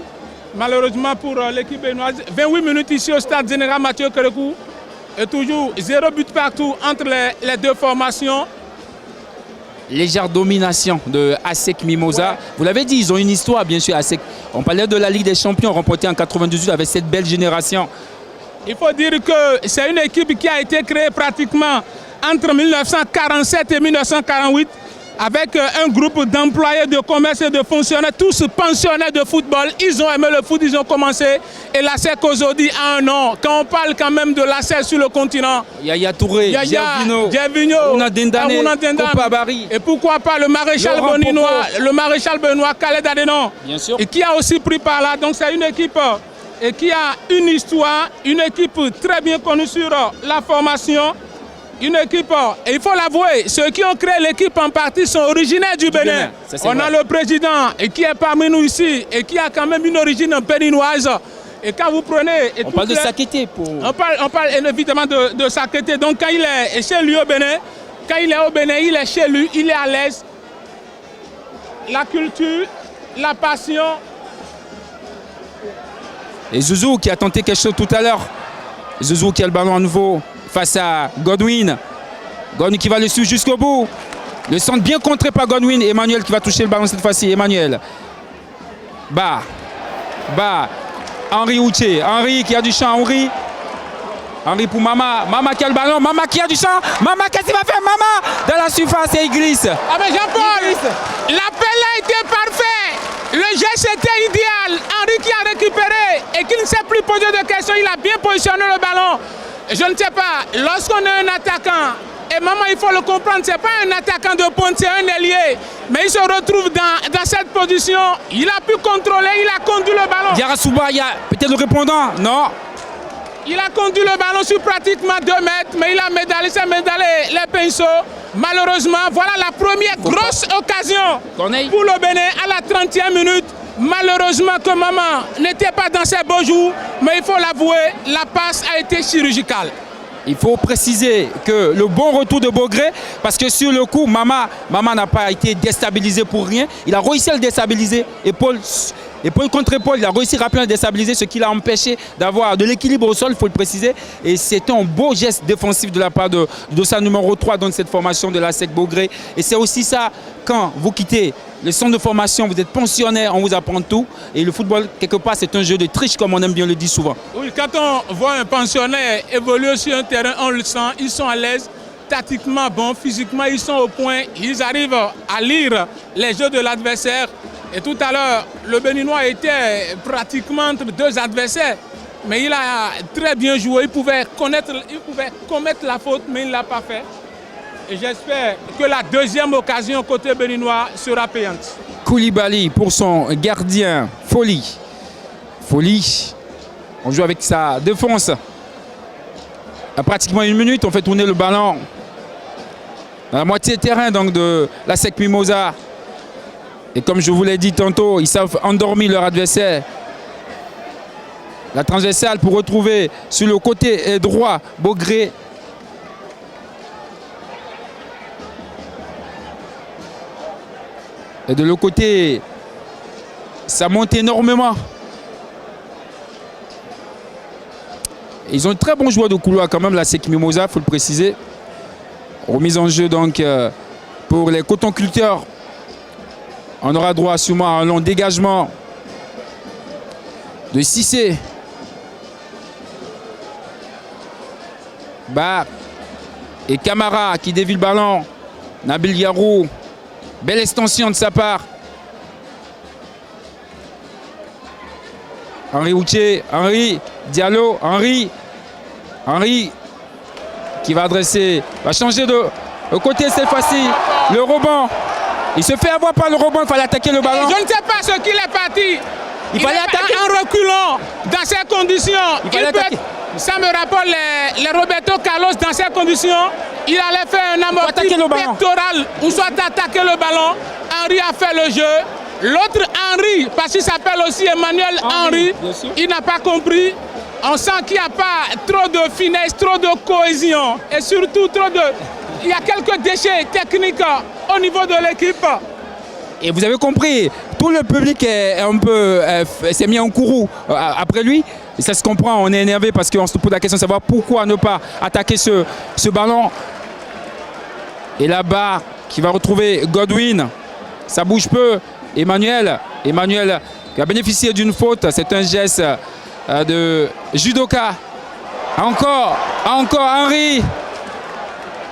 malheureusement pour l'équipe béninoise. 28 minutes ici au stade général Mathieu Kérékou. Et toujours 0 but partout entre les deux formations. Légère domination de ASEC Mimosa. Ouais. Vous l'avez dit, ils ont une histoire, bien sûr, ASEC. On parlait de la Ligue des Champions remportée en 98 avec cette belle génération. Il faut dire que c'est une équipe qui a été créée pratiquement entre 1947 et 1948 avec un groupe d'employés de commerce et de fonctionnaires, tous pensionnaires de football. Ils ont aimé le foot, ils ont commencé. Et l'ASEC aujourd'hui a un nom. Quand on parle quand même de l'ASEC sur le continent, Yaya Touré, Gervinho, Ouna Dendane, Kopa Bari. Et pourquoi pas le maréchal Benoît Khaled Adenon, et qui a aussi pris par là. Donc c'est une équipe et qui a une histoire, une équipe très bien connue sur la formation. Une équipe, et il faut l'avouer, ceux qui ont créé l'équipe en partie sont originaires du Bénin. On a le président qui est parmi nous ici et qui a quand même une origine béninoise. Et quand vous prenez... On parle de Sakété. On parle évidemment de Sakété. Donc quand il est chez lui au Bénin, il est chez lui, il est à l'aise. La culture, la passion, Et Zouzou qui a tenté quelque chose tout à l'heure. Zouzou qui a le ballon à nouveau face à Godwin. Godwin qui va le suivre jusqu'au bout. Le centre bien contré par Godwin. Emmanuel qui va toucher le ballon cette fois-ci. Emmanuel. Bas. Henri Ouché. Henri qui a du champ. Henri pour Mama. Mama qui a le ballon. Mama qui a du champ. Mama, qu'est-ce qu'il va faire? Mama dans la surface et il glisse. Ah mais Jean-Paul, l'appel a été parfait. Le geste était idéal. Henri qui a récupéré et qui ne s'est plus posé de questions. Il a bien positionné le ballon. Je ne sais pas, lorsqu'on est un attaquant, et maman, il faut le comprendre, ce n'est pas un attaquant de pointe, c'est un ailier. Mais il se retrouve dans cette position. Il a pu contrôler, il a conduit le ballon. Yarasuba, il y a peut-être le répondant. Non. Il a conduit le ballon sur pratiquement 2 mètres, mais il s'est médaillé les pinceaux. Malheureusement, voilà la première grosse occasion pour le Bénin à la 30e minute. Malheureusement que maman n'était pas dans ses beaux jours, mais il faut l'avouer, la passe a été chirurgicale. Il faut préciser que le bon retour de Bogré, parce que sur le coup, Mama n'a pas été déstabilisé pour rien. Il a réussi à le déstabiliser. Épaule contre épaule, il a réussi rapidement à le déstabiliser, ce qui l'a empêché d'avoir de l'équilibre au sol, il faut le préciser. Et c'est un beau geste défensif de la part de sa numéro 3 dans cette formation de la SEC Bogré. Et c'est aussi ça, quand vous quittez le centre de formation, vous êtes pensionnaire, on vous apprend tout. Et le football, quelque part, c'est un jeu de triche, comme on aime bien le dire souvent. Oui, quand on voit un pensionnaire évoluer sur un terrain, on le sent, ils sont à l'aise, tactiquement bon, physiquement, ils sont au point, ils arrivent à lire les jeux de l'adversaire. Et tout à l'heure, le Béninois était pratiquement entre 2 adversaires. Mais il a très bien joué, il pouvait commettre la faute, mais il ne l'a pas fait. Et j'espère que la deuxième occasion côté béninois sera payante. Koulibaly pour son gardien, Folie. On joue avec sa défense. À pratiquement 1 minute, on fait tourner le ballon dans la moitié terrain donc, de la SEC Mimosa. Et comme je vous l'ai dit tantôt, ils savent endormir leur adversaire. La transversale pour retrouver sur le côté droit Bogré. Et de l'autre côté, ça monte énormément. Ils ont un très bon joueur de couloir quand même, la SEC Mimosa, il faut le préciser. Remise en jeu donc pour les cotonculteurs. On aura droit sûrement à un long dégagement de Cissé. Et Camara qui dévie le ballon. Nabil Yarou. Belle extension de sa part. Henri Ouché, Henri, Diallo, Henri qui va adresser, va changer de côté cette fois-ci. Le rebond. Il se fait avoir par le rebond, il fallait attaquer le ballon. Je ne sais pas ce qu'il est parti. Il fallait attaquer en reculant dans ces conditions. Ça me rappelle les Roberto Carlos dans ces conditions. Il allait faire un amorti pectoral ou soit attaquer le ballon. Henri a fait le jeu. L'autre Henri, parce qu'il s'appelle aussi Emmanuel Henri, il n'a pas compris. On sent qu'il n'y a pas trop de finesse, trop de cohésion et surtout il y a quelques déchets techniques au niveau de l'équipe. Et vous avez compris, tout le public est un peu s'est mis en courroux après lui. Et ça se comprend, on est énervé parce qu'on se pose la question de savoir pourquoi ne pas attaquer ce ballon. Et là-bas, qui va retrouver Godwin. Ça bouge peu. Emmanuel qui a bénéficié d'une faute. C'est un geste de judoka. Encore Henri.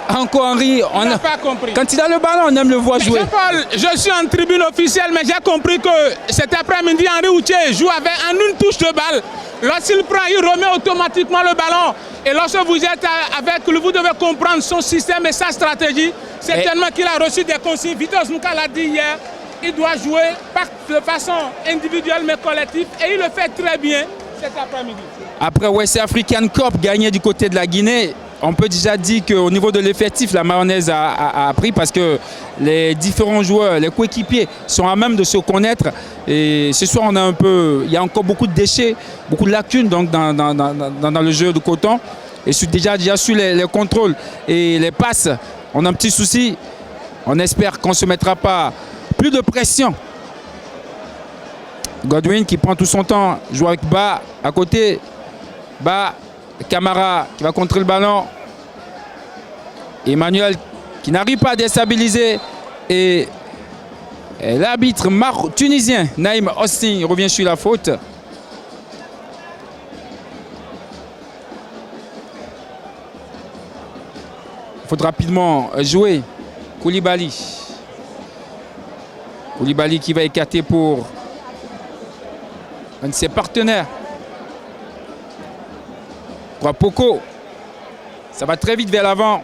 Encore Henri. On n'a pas compris. Quand il a le ballon, on aime le voir jouer. Jean-Paul, je suis en tribune officielle, mais j'ai compris que cet après-midi, Henri Ouché joue en une touche de balle. Lorsqu'il prend, il remet automatiquement le ballon. Et lorsque vous êtes avec lui, vous devez comprendre son système et sa stratégie. C'est tellement qu'il a reçu des consignes. Vitos Mouka l'a dit hier, il doit jouer pas de façon individuelle mais collective. Et il le fait très bien cet après-midi. Après West African Cup gagné du côté de la Guinée, on peut déjà dire qu'au niveau de l'effectif, la mayonnaise a pris parce que les différents joueurs, les coéquipiers sont à même de se connaître. Et ce soir, il y a encore beaucoup de déchets, beaucoup de lacunes donc, dans le jeu de coton. Et déjà sur les contrôles et les passes, on a un petit souci. On espère qu'on ne se mettra pas plus de pression Godwin qui prend tout son temps, joue avec Ba à côté. Ba, Camara qui va contrer le ballon. Emmanuel qui n'arrive pas à déstabiliser. Et l'arbitre tunisien, Naïm Austin, revient sur la faute. Il faut rapidement jouer. Koulibaly. Koulibaly qui va écarter pour un de ses partenaires. Poko. Ça va très vite vers l'avant.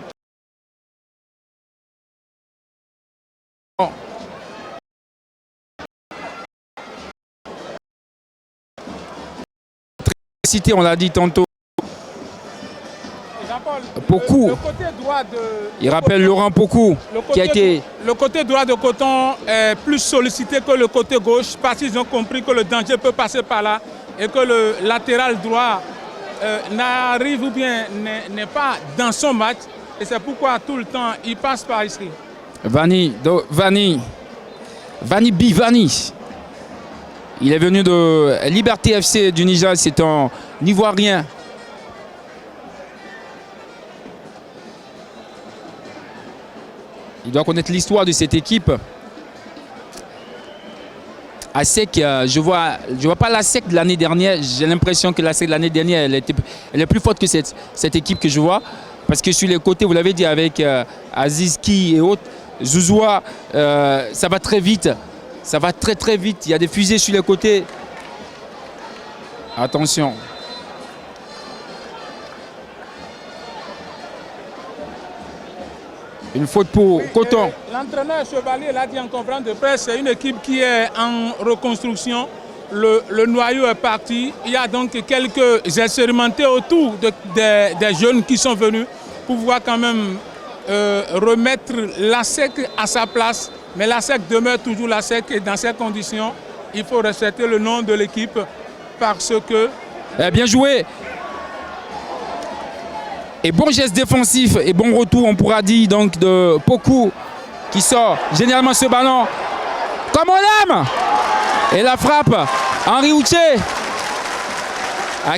Cité, on l'a dit tantôt. Pocou. Il rappelle Laurent Pocou qui a été... Le côté droit de Coton est plus sollicité que le côté gauche parce qu'ils ont compris que le danger peut passer par là et que le latéral droit n'arrive ou bien n'est pas dans son match. Et c'est pourquoi tout le temps il passe par ici. Vani Bivani. Il est venu de Liberté FC du Niger, c'est un Ivoirien. Il doit connaître l'histoire de cette équipe. ASEC, je vois pas l'ASEC de l'année dernière. J'ai l'impression que l'ASEC de l'année dernière, elle est plus forte que cette équipe que je vois. Parce que sur les côtés, vous l'avez dit, avec Aziz Ki et autres, Zouzoua, ça va très vite. Ça va très très vite. Il y a des fusées sur les côtés. Attention. Une faute pour Coton. L'entraîneur Chevalier l'a dit en conférence de presse, c'est une équipe qui est en reconstruction. Le noyau est parti. Il y a donc quelques expérimentés autour des jeunes qui sont venus pour pouvoir quand même remettre l'ASEC à sa place. Mais l'ASEC demeure toujours l'ASEC et dans ces conditions, il faut respecter le nom de l'équipe parce que... Bien joué. Et bon geste défensif et bon retour, on pourra dire, donc de Pocou qui sort généralement ce ballon comme on aime. Et la frappe, Henri Ouché,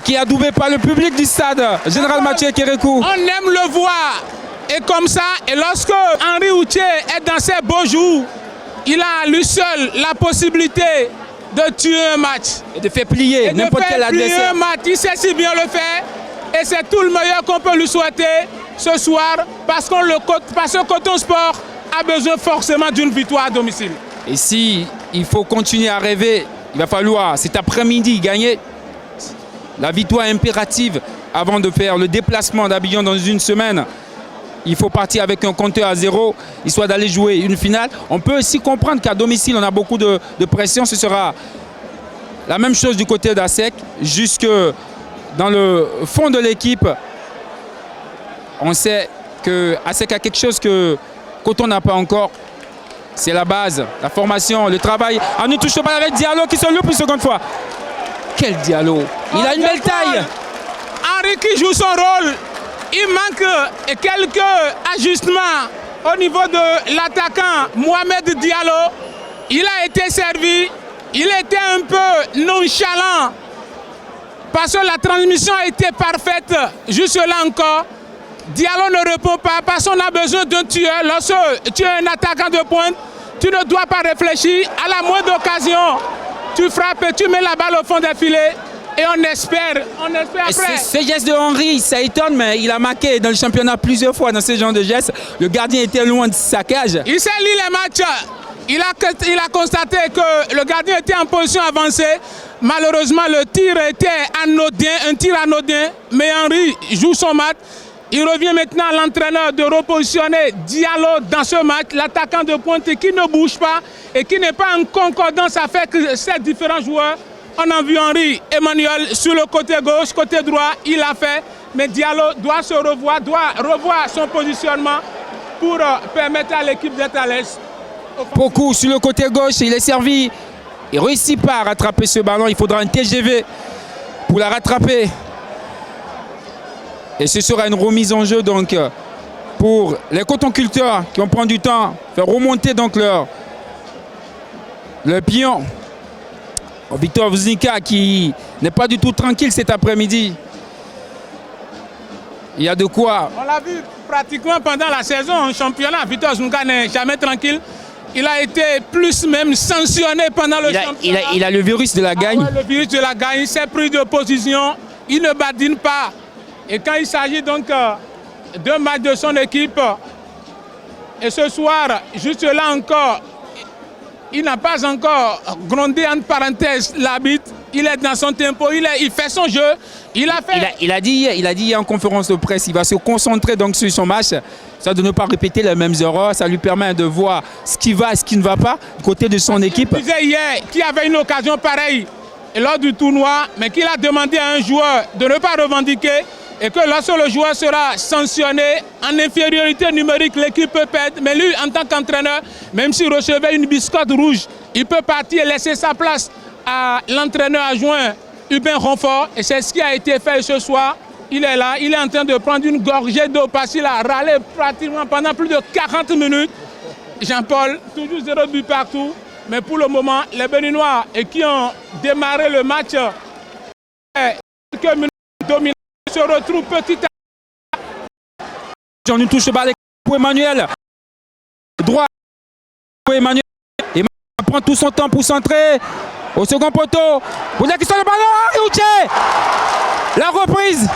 qui est adoubé par le public du stade Général Mathieu Kérékou. On aime le voir. Et comme ça, et lorsque Henri Ouché est dans ses beaux jours, il a à lui seul la possibilité de tuer un match. Et de faire plier n'importe quel adversaire. Il sait si bien le faire. Et c'est tout le meilleur qu'on peut lui souhaiter ce soir parce que Coton Sport a besoin forcément d'une victoire à domicile. Et si il faut continuer à rêver, il va falloir cet après-midi gagner la victoire impérative avant de faire le déplacement d'Abidjan dans une semaine. Il faut partir avec un compteur à 0, histoire d'aller jouer une finale. On peut aussi comprendre qu'à domicile, on a beaucoup de pression. Ce sera la même chose du côté d'ASEC, jusque dans le fond de l'équipe. On sait que ASEC a quelque chose que Coton n'a pas encore. C'est la base, la formation, le travail. On ne touche pas avec Diallo qui se loupe une seconde fois. Quel Diallo! Il a une belle taille. Henri qui joue son rôle. Il manque quelques ajustements au niveau de l'attaquant Mohamed Diallo. Il a été servi. Il était un peu nonchalant parce que la transmission a été parfaite. Juste là encore, Diallo ne répond pas parce qu'on a besoin d'un tueur. Lorsque tu es un attaquant de pointe, tu ne dois pas réfléchir. À la moindre occasion, tu frappes et tu mets la balle au fond des filets. Et on espère après. Ce geste de Henri, ça étonne, mais il a marqué dans le championnat plusieurs fois dans ce genre de gestes. Le gardien était loin de sa cage. Il s'est lu les matchs. Il a constaté que le gardien était en position avancée. Malheureusement, le tir était un tir anodin. Mais Henri joue son match. Il revient maintenant à l'entraîneur de repositionner Diallo dans ce match. L'attaquant de pointe qui ne bouge pas et qui n'est pas en concordance avec ces différents joueurs. On a vu Henri Emmanuel sur le côté gauche, côté droit, il a fait. Mais Diallo doit revoir son positionnement pour permettre à l'équipe d'être à l'aise. Beaucoup sur le côté gauche, il est servi. Il ne réussit pas à rattraper ce ballon. Il faudra un TGV pour la rattraper. Et ce sera une remise en jeu donc pour les cotonculteurs qui vont prendre du temps, faire remonter donc leur pion. Victor Vuznika qui n'est pas du tout tranquille cet après-midi. Il y a de quoi. On l'a vu pratiquement pendant la saison en championnat. Victor Vuznika n'est jamais tranquille. Il a été plus même sanctionné pendant le championnat. Il a le virus de la gagne. Ah ouais, le virus de la gagne, il s'est pris de position. Il ne badine pas. Et quand il s'agit donc d'un match de son équipe, et ce soir, juste là encore, il n'a pas encore grondé entre parenthèses l'arbitre. Il est dans son tempo, il fait son jeu. Il a dit hier en conférence de presse, il va se concentrer donc sur son match, ça de ne pas répéter les mêmes erreurs, ça lui permet de voir ce qui va et ce qui ne va pas du côté de son équipe. Il disait hier qu'il avait une occasion pareille lors du tournoi, mais qu'il a demandé à un joueur de ne pas revendiquer et que lorsque le joueur sera sanctionné en infériorité numérique, l'équipe peut perdre. Mais lui, en tant qu'entraîneur, même s'il recevait une biscotte rouge, il peut partir et laisser sa place à l'entraîneur adjoint Hubin Ronfort. Et c'est ce qui a été fait ce soir. Il est là, il est en train de prendre une gorgée d'eau parce qu'il a râlé pratiquement pendant plus de 40 minutes. Jean-Paul, toujours 0 but partout. Mais pour le moment, les Béninois qui ont démarré le match, quelques minutes dominantes, se retrouvent petit à petit. J'en une touche de balle pour Emmanuel. Droit pour Emmanuel. Emmanuel prend tout son temps pour centrer. Au second poteau. Bounia qui sort le ballon. Henri Houché. La reprise.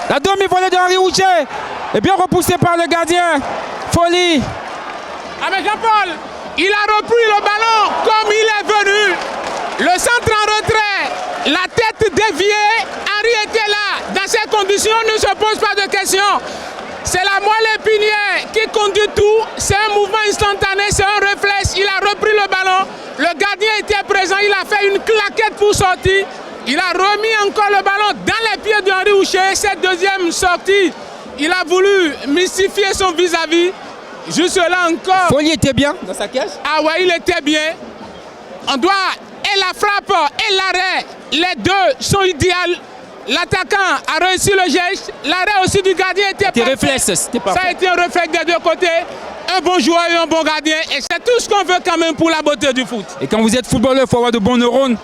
La demi-volée de Henri Houché. Et bien repoussé par le gardien. Folie. Ah mais Jean-Paul, il a repris le ballon comme il est venu. Le centre en retrait. La tête déviée. Henri était là. Dans ces conditions, on ne se pose pas de questions. C'est la moelle épinière qui conduit tout. C'est un mouvement instantané, c'est un réflexe. Il a repris le ballon. Le gardien était présent. Il a fait une claquette pour sortir. Il a remis encore le ballon dans les pieds d'Henri Houché. Cette deuxième sortie, il a voulu mystifier son vis-à-vis. Juste là encore. Folie était bien dans sa cage. Ah ouais, il était bien. On doit, et la frappe et l'arrêt, les deux sont idéaux. L'attaquant a réussi le geste, l'arrêt aussi du gardien était parfait. Réflexe, c'était parfait. Ça a été un réflexe des deux côtés. Un bon joueur et un bon gardien. Et c'est tout ce qu'on veut quand même pour la beauté du foot. Et quand vous êtes footballeur, il faut avoir de bons neurones.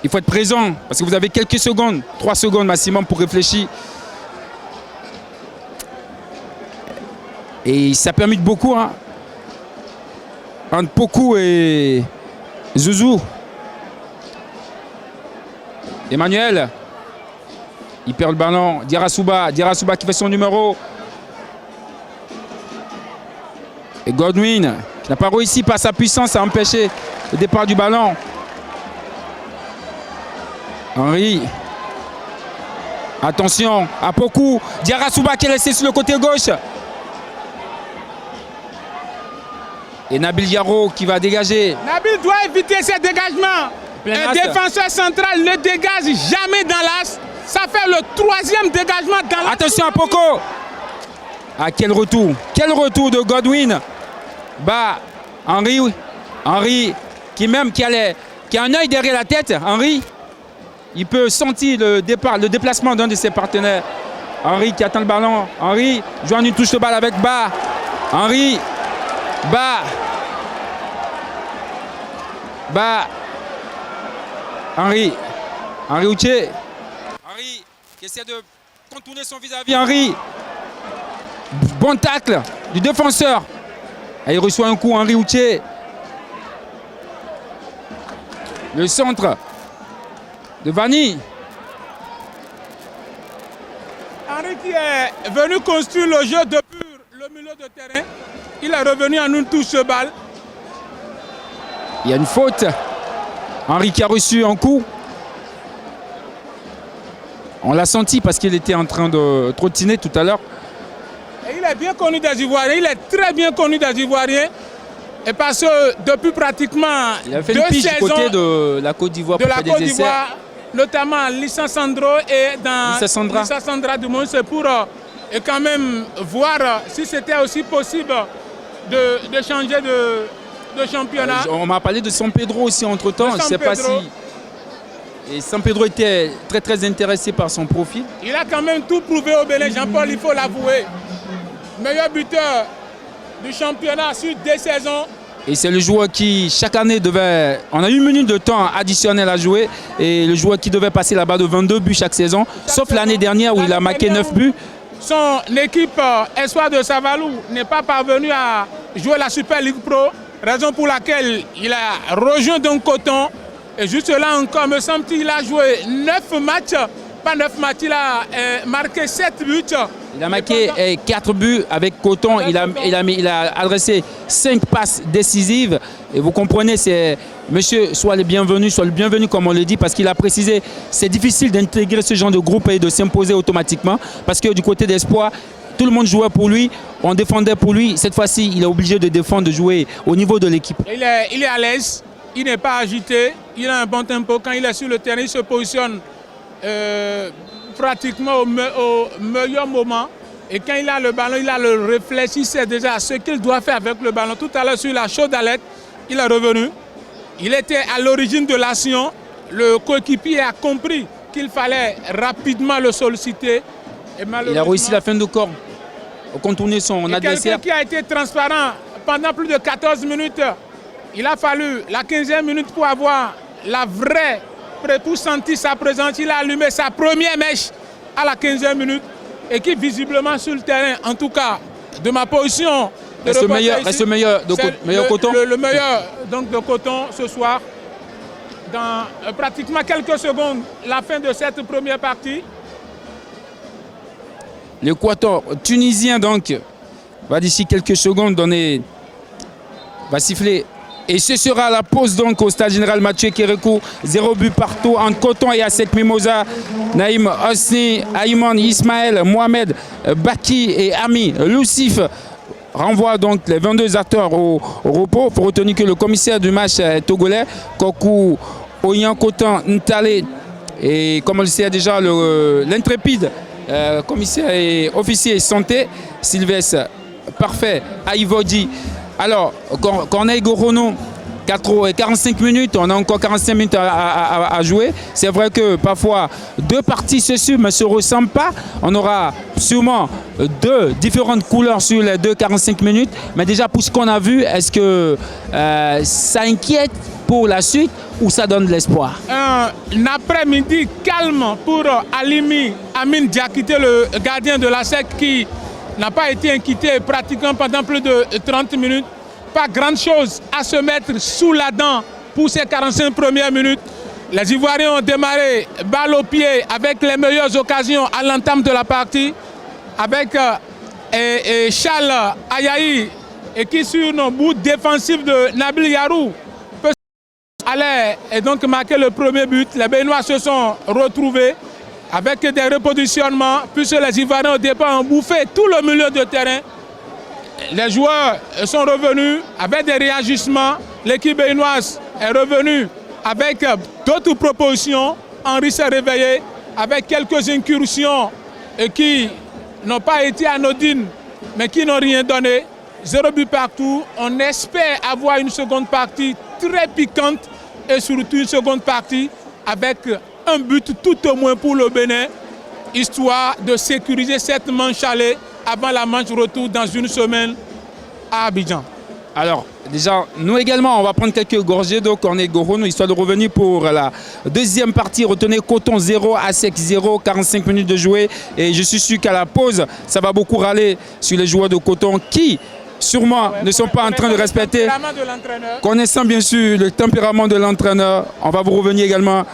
Il faut être présent parce que vous avez quelques secondes, 3 secondes maximum pour réfléchir. Et ça permet beaucoup, hein, entre Poku et Zouzou. Emmanuel, il perd le ballon. Diarra Souba qui fait son numéro. Et Godwin, qui n'a pas réussi par sa puissance à empêcher le départ du ballon. Henri. Attention à Poku. Diarra Souba qui est laissé sur le côté gauche. Et Nabil Yaro qui va dégager. Nabil doit éviter ces dégagements. Un défenseur central ne dégage jamais dans l'axe. Ça fait le 3e dégagement dans l'axe. Attention à Poko. Ah, quel retour. Quel retour de Godwin. Bah, Henri qui a un œil derrière la tête. Henri, il peut sentir le déplacement d'un de ses partenaires. Henri qui attend le ballon. Henri joue en une touche de balle avec Ba. Henri. Henri Houché. Henri qui essaie de contourner son vis-à-vis. Henri. Bon tacle du défenseur. Et il reçoit un coup, Henri Houché. Le centre de Vanni. Henri qui est venu construire le jeu depuis le milieu de terrain. Il est revenu en une touche de balle. Il y a une faute. Henri qui a reçu un coup. On l'a senti parce qu'il était en train de trottiner tout à l'heure. Il est bien connu des Ivoiriens. Il est très bien connu des Ivoiriens. Et parce que depuis pratiquement il a fait une pige du côté de la Côte d'Ivoire. De la Côte d'Ivoire, notamment Lissa Sandro et dans Lissa Sandra du monde. C'est pour quand même voir si c'était aussi possible de changer de championnat. On m'a parlé de San Pedro aussi entre temps. Je ne sais pas si. Et San Pedro était très intéressé par son profil. Il a quand même tout prouvé au Bénin, Jean-Paul, il faut l'avouer. Meilleur buteur du championnat sur 2 saisons. Et c'est le joueur qui, chaque année, devait... On a 1 minute de temps additionnel à jouer. Et le joueur qui devait passer là-bas de 22 buts chaque saison. Sauf l'année dernière où il a marqué 9 buts. Son équipe Espoir de Savalou n'est pas parvenue à jouer la Super League Pro. Raison pour laquelle il a rejoint donc Coton. Et juste là encore, me semble-t-il, il a joué 9 matchs. Pas 9 matchs, il a marqué 7 buts. Il a marqué 4 buts avec Coton. Il a adressé 5 passes décisives. Et vous comprenez, c'est monsieur, soit le bienvenu comme on le dit, parce qu'il a précisé, c'est difficile d'intégrer ce genre de groupe et de s'imposer automatiquement. Parce que du côté d'Espoir, tout le monde jouait pour lui, on défendait pour lui. Cette fois-ci, il est obligé de défendre, de jouer au niveau de l'équipe. Il est à l'aise, il n'est pas agité, il a un bon tempo. Quand il est sur le terrain, il se positionne pratiquement au meilleur moment. Et quand il a le ballon, il a le réflexe, il sait déjà ce qu'il doit faire avec le ballon. Tout à l'heure sur la chaude d'alerte, il est revenu. Il était à l'origine de l'action. Le coéquipier a compris qu'il fallait rapidement le solliciter. Et il a réussi la fin de corps, contourner son adversaire. Quelqu'un qui a été transparent pendant plus de 14 minutes. Il a fallu la 15e minute pour avoir la vraie, pour sentir sa présence. Il a allumé sa première mèche à la 15e minute. Et qui visiblement sur le terrain, en tout cas de ma position, reste le meilleur Coton. Le meilleur donc, de Coton ce soir. Dans pratiquement quelques secondes, la fin de cette première partie. L'Équateur tunisien donc va d'ici quelques secondes va siffler. Et ce sera la pause donc au stade général Mathieu Kérékou. 0 but partout entre Coton et ASEC Mimosa. Naïm Hosni, Aïman Ismaël, Mohamed Baki et Ami Lucif renvoient donc les 22 acteurs au repos. Il faut retenir que le commissaire du match togolais, Kokou Oyan Kotan Ntale, et comme on le sait déjà, l'intrépide commissaire et officier santé, Sylvestre Parfait Aïvodi. Alors, Corneille Gorono, 45 minutes, on a encore 45 minutes à jouer. C'est vrai que parfois, 2 parties se suivent, mais ne se ressemblent pas. On aura sûrement 2 différentes couleurs sur les 45 minutes. Mais déjà, pour ce qu'on a vu, est-ce que ça inquiète pour la suite ou ça donne de l'espoir? Un après-midi calme pour Amin Diakité, le gardien de la SEC qui n'a pas été inquiété pratiquement pendant plus de 30 minutes. Pas grande chose à se mettre sous la dent pour ces 45 premières minutes. Les Ivoiriens ont démarré balle au pied avec les meilleures occasions à l'entame de la partie. Avec Charles Ayaï et qui sur nos bouts défensifs de Nabil Yarou peut aller et donc marquer le premier but. Les Béninois se sont retrouvés avec des repositionnements, puisque les Ivoiriens au départ ont bouffé tout le milieu de terrain. Les joueurs sont revenus avec des réajustements. L'équipe béninoise est revenue avec d'autres propositions. Henri s'est réveillé avec quelques incursions qui n'ont pas été anodines, mais qui n'ont rien donné. 0 but partout. On espère avoir une seconde partie très piquante et surtout une seconde partie avec un but tout au moins pour le Bénin, histoire de sécuriser cette manche aller avant la manche retour dans une semaine à Abidjan. Alors, déjà, nous également, on va prendre quelques gorgées d'eau Corneille Gorono, histoire de revenir pour la deuxième partie. Retenez Coton 0, ASEC 0, 45 minutes de jouer. Et je suis sûr qu'à la pause, ça va beaucoup râler sur les joueurs de Coton qui, sûrement, ne sont pas en train de respecter. Connaissant bien sûr le tempérament de l'entraîneur, on va vous revenir également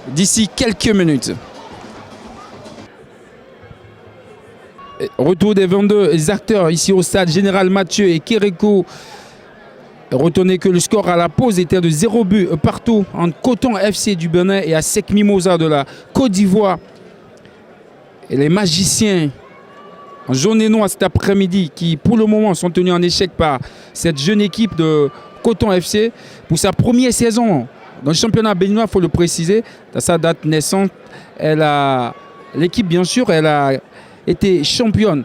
d'ici quelques minutes. Retour des 22 acteurs ici au stade Général Mathieu et Kérékou. Retenez que le score à la pause était de 0 but partout entre Coton FC du Bénin et ASEC Mimosa de la Côte d'Ivoire. Et les magiciens en jaune et noir cet après-midi qui pour le moment sont tenus en échec par cette jeune équipe de Coton FC pour sa première saison dans le championnat béninois, il faut le préciser, dans sa date naissante, l'équipe bien sûr, elle a été championne.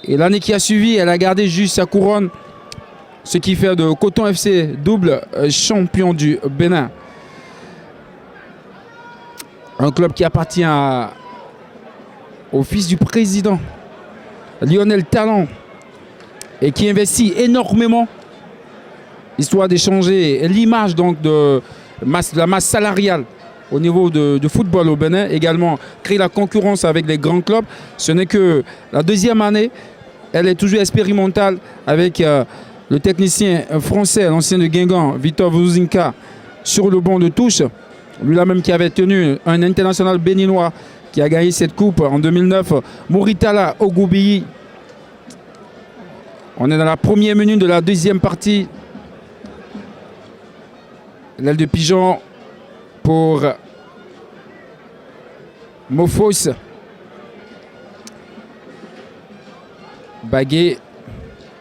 Et l'année qui a suivi, elle a gardé juste sa couronne, ce qui fait de Coton FC double champion du Bénin. Un club qui appartient au fils du président, Lionel Talon, et qui investit énormément histoire d'échanger l'image donc de la masse salariale au niveau de football au Bénin, également créer la concurrence avec les grands clubs. Ce n'est que la deuxième année, elle est toujours expérimentale avec le technicien français, l'ancien de Guingamp, Victor Vuzinka, sur le banc de touche. Lui-là même qui avait tenu un international béninois qui a gagné cette coupe en 2009, Mouritala Ogoubiyi. On est dans la première minute de la deuxième partie. L'aile de pigeon pour Mofos. Bagué.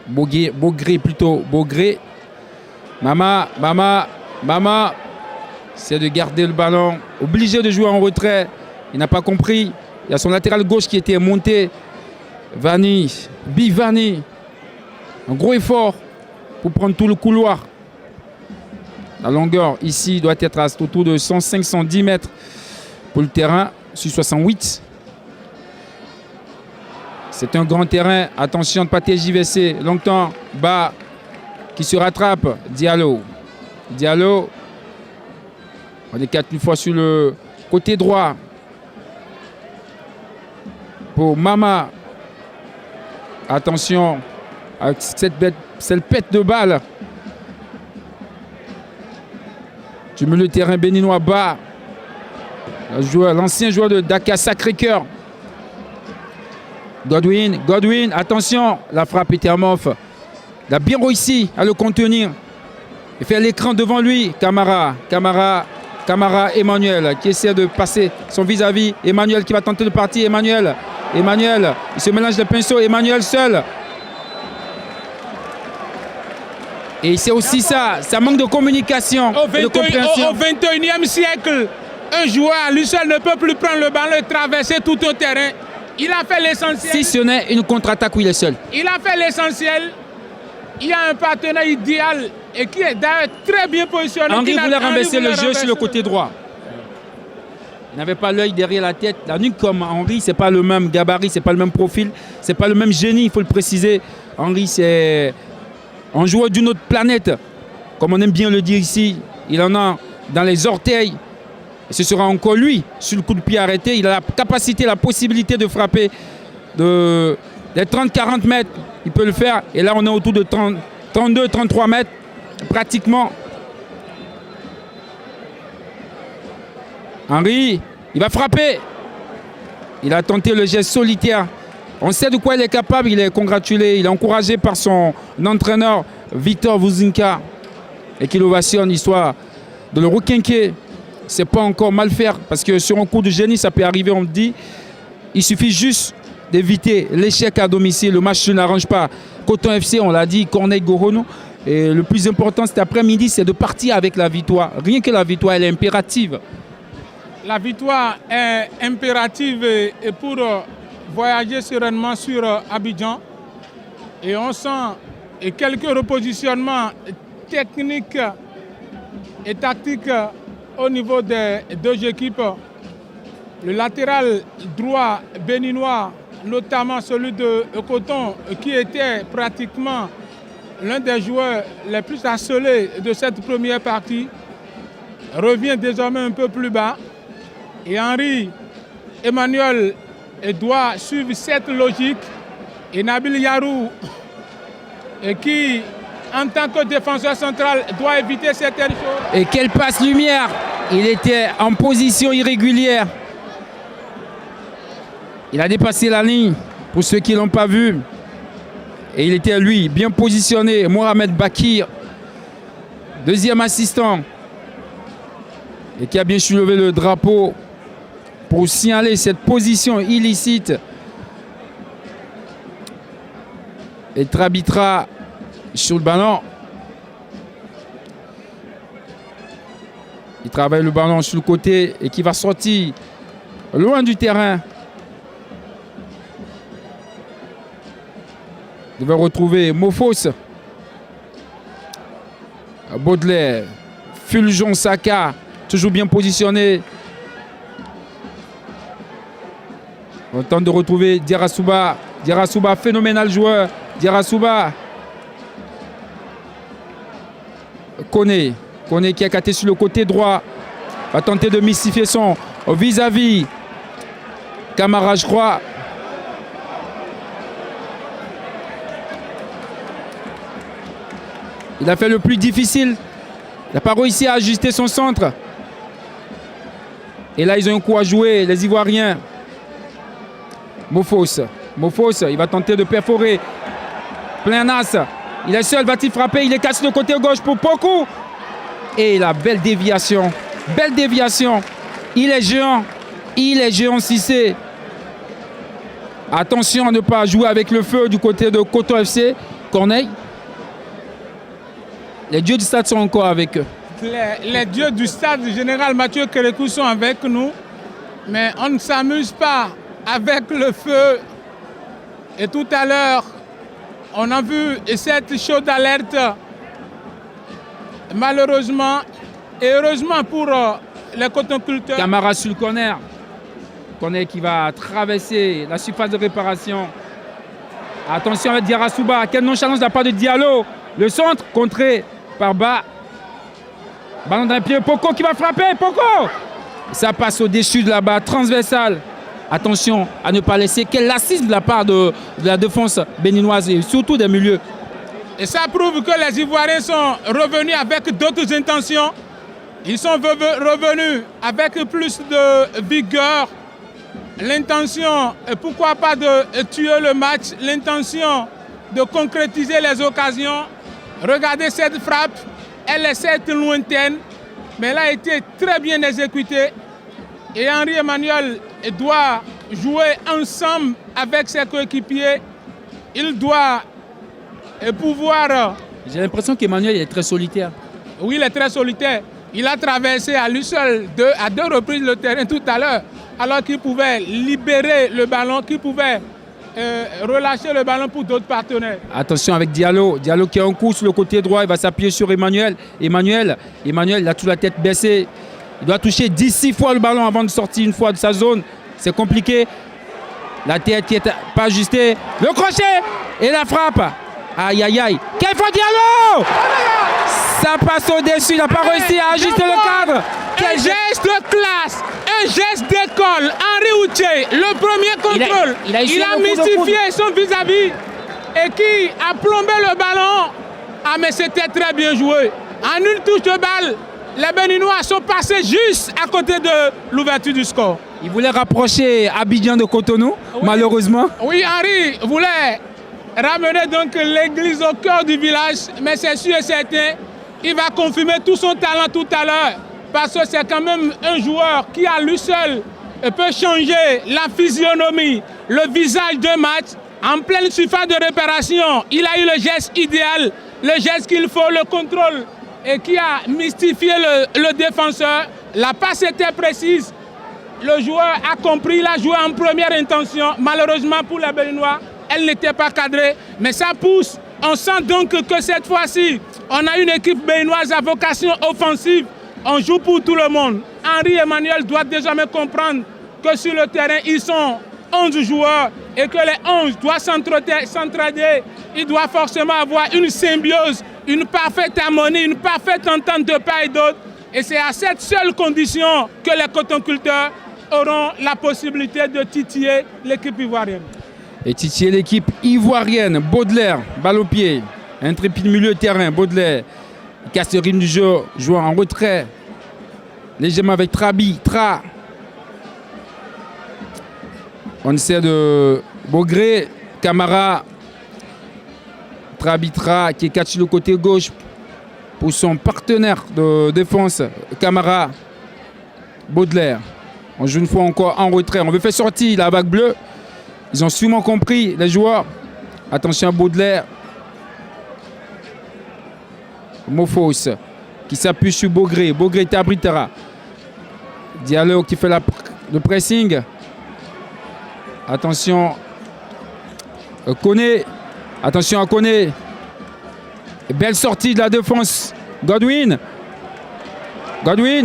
Bogré plutôt. Bogré. Mama. C'est de garder le ballon. Obligé de jouer en retrait. Il n'a pas compris. Il y a son latéral gauche qui était monté. Bivani. Un gros effort pour prendre tout le couloir. La longueur ici doit être autour de 105-110 mètres pour le terrain, sur 68. C'est un grand terrain. Attention de ne pas TJVC. Longtemps, bas, qui se rattrape. Diallo. On est 4 fois sur le côté droit. Pour Mama. Attention avec cette pète de balle. Tu mets le terrain béninois bas. L'ancien joueur de Dakar Sacré-Cœur. Godwin, attention. La frappe était amorphe. Il a bien réussi à le contenir. Il fait l'écran devant lui. Camara, Emmanuel qui essaie de passer son vis-à-vis. Emmanuel qui va tenter de partir. Emmanuel, il se mélange les pinceaux. Emmanuel seul. Et c'est aussi ça manque de communication, de compréhension. Au 21e siècle, un joueur à lui seul ne peut plus prendre le ballon et traverser tout un terrain. Il a fait l'essentiel. Si ce n'est une contre-attaque où il est seul. Il a fait l'essentiel. Il y a un partenaire idéal et qui est d'ailleurs très bien positionné. Henry voulait renverser le jeu sur le côté droit. Il n'avait pas l'œil derrière la tête. La nuque comme Henry, ce n'est pas le même gabarit, ce n'est pas le même profil, ce n'est pas le même génie, il faut le préciser. Henry, c'est un joueur d'une autre planète, comme on aime bien le dire ici. Il en a dans les orteils. Et ce sera encore lui, sur le coup de pied arrêté. Il a la capacité, la possibilité de frapper des 30-40 mètres. Il peut le faire. Et là, on est autour de 32-33 mètres, pratiquement. Henry, il va frapper. Il a tenté le geste solitaire. On sait de quoi il est capable, il est congratulé, il est encouragé par son entraîneur Victor Vuzinka et qui l'ovationne, histoire de le requinquer. C'est pas encore mal faire parce que sur un coup de génie, ça peut arriver, on le dit. Il suffit juste d'éviter l'échec à domicile. Le match ne n'arrange pas. Coton FC, on l'a dit, Corneille Gorono. Et le plus important cet après-midi, c'est de partir avec la victoire. Rien que la victoire, elle est impérative. La victoire est impérative et pour voyager sereinement sur Abidjan. Et on sent quelques repositionnements techniques et tactiques au niveau des deux équipes. Le latéral droit béninois, notamment celui de Coton, qui était pratiquement l'un des joueurs les plus harcelés de cette première partie, revient désormais un peu plus bas. Et Henry Emmanuel doit suivre cette logique. Et Nabil Yarou, qui, en tant que défenseur central, doit éviter certaines choses. Et quelle passe lumière! Il était en position irrégulière. Il a dépassé la ligne, pour ceux qui ne l'ont pas vu. Et il était, lui, bien positionné. Mohamed Bakir, deuxième assistant. Et qui a bien soulevé le drapeau pour signaler cette position illicite. Et Trabitra sur le ballon. Il travaille le ballon sur le côté et qui va sortir loin du terrain. Il va retrouver Mofos. Baudelaire. Fulgence Saka. Toujours bien positionné. On tente de retrouver Diarra-Souba. Diarra-Souba, phénoménal joueur. Diarra-Souba. Koné. Koné qui a écarté sur le côté droit. Va tenter de mystifier son vis-à-vis. Camara, je crois. Il a fait le plus difficile. Il n'a pas réussi à ajuster son centre. Et là, ils ont un coup à jouer, les Ivoiriens. Mofos. Mofos, il va tenter de perforer. Plein as. Il est seul, va-t-il frapper? Il est cassé de côté gauche pour Poku. Et la belle déviation. Belle déviation. Il est géant. Il est géant Cissé. Attention à ne pas jouer avec le feu du côté de Coton FC. Corneille. Les dieux du stade sont encore avec eux. Les dieux du stade général Mathieu Kérékou sont avec nous. Mais on ne s'amuse pas avec le feu. Et tout à l'heure, on a vu cette chaude alerte. Malheureusement, et heureusement pour les cotonculteurs. Camara sur le corner. Corner qui va traverser la surface de réparation. Attention avec Diarra-Souba. Quelle nonchalance de la part de Diallo. Le centre contré par bas. Ballon d'un pied. Poko qui va frapper. Poko. Ça passe au-dessus de la barre transversale. Attention à ne pas laisser quel lassisme de la part de la défense béninoise et surtout des milieux. Et ça prouve que les Ivoiriens sont revenus avec d'autres intentions. Ils sont revenus avec plus de vigueur. L'intention, pourquoi pas de tuer le match, l'intention de concrétiser les occasions. Regardez cette frappe, elle est certes lointaine, mais elle a été très bien exécutée. Et Henri Emmanuel doit jouer ensemble avec ses coéquipiers. Il doit pouvoir... J'ai l'impression qu'Emmanuel est très solitaire. Oui, il est très solitaire. Il a traversé à lui seul à deux reprises le terrain tout à l'heure, alors qu'il pouvait libérer le ballon, qu'il pouvait relâcher le ballon pour d'autres partenaires. Attention avec Diallo. Diallo qui est en cours sur le côté droit, il va s'appuyer sur Emmanuel. Emmanuel, il a toute la tête baissée. Il doit toucher 10-6 fois le ballon avant de sortir une fois de sa zone. C'est compliqué. La tête qui n'est pas ajustée. Le crochet et la frappe. Aïe, aïe, aïe. Quel fois Diallo! Ça passe au-dessus. Il n'a pas réussi à ajuster le cadre. Un geste de classe, un geste d'école. Henri Outier, le premier contrôle. Il a mystifié son vis-à-vis et qui a plombé le ballon. Ah, mais c'était très bien joué. En une touche de balle, les Béninois sont passés juste à côté de l'ouverture du score. Il voulait rapprocher Abidjan de Cotonou, oui. Malheureusement. Oui, Henri voulait ramener donc l'église au cœur du village, mais c'est sûr et certain, il va confirmer tout son talent tout à l'heure, parce que c'est quand même un joueur qui à lui seul peut changer la physionomie, le visage d'un match. En pleine surface de réparation, il a eu le geste idéal, le geste qu'il faut, le contrôle, et qui a mystifié le défenseur. La passe était précise. Le joueur a compris, il a joué en première intention. Malheureusement pour les Béninois, elle n'était pas cadrée. Mais ça pousse. On sent donc que cette fois-ci, on a une équipe béninoise à vocation offensive. On joue pour tout le monde. Henri Emmanuel doit désormais comprendre que sur le terrain, ils sont 11 joueurs et que les 11 doivent s'entraider. Il doit forcément avoir une symbiose, une parfaite harmonie, une parfaite entente de part et d'autre. Et c'est à cette seule condition que les cotonculteurs auront la possibilité de titiller l'équipe ivoirienne. Et titiller l'équipe ivoirienne. Baudelaire, balle au pied. Intrépide milieu de terrain. Baudelaire, il casse le rythme du jeu, jouant en retrait. Légèrement avec Tra. On essaie de Bogré, Camara. Tra qui est catché le côté gauche pour son partenaire de défense, Camara. Baudelaire. On joue une fois encore en retrait. On veut faire sortir la vague bleue. Ils ont sûrement compris, les joueurs. Attention à Baudelaire. Mofos qui s'appuie sur Bogré. Bogré Tabritera. Diallo qui fait le pressing. Attention. Koné. Attention à Koné. Belle sortie de la défense. Godwin,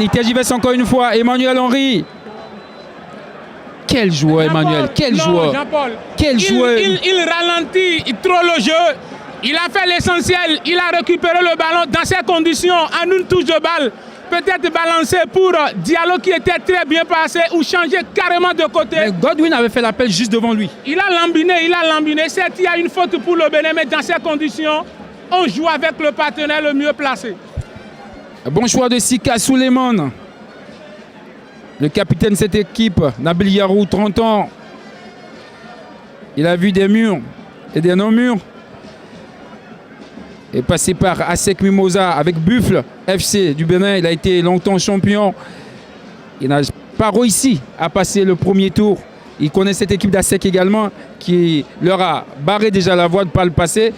il tergiverse encore une fois. Emmanuel Henry. Quel joueur, Emmanuel. Quel joueur. Jean-Paul. Quel joueur. Il ralentit trop le jeu. Il a fait l'essentiel, il a récupéré le ballon dans ces conditions, en une touche de balle. Peut-être balancer pour Diallo qui était très bien passé ou changer carrément de côté. Mais Godwin avait fait l'appel juste devant lui. Il a lambiné. Certes, il y a une faute pour le Bénin, mais dans ces conditions, on joue avec le partenaire le mieux placé. Bon choix de Sika Souleymane. Le capitaine de cette équipe, Nabil Yarou, 30 ans. Il a vu des murs et des non-murs. Est passé par ASEC Mimosa avec Buffle FC du Bénin. Il a été longtemps champion. Il n'a pas réussi à passer le premier tour. Il connaît cette équipe d'ASEC également qui leur a barré déjà la voie de ne pas le passer.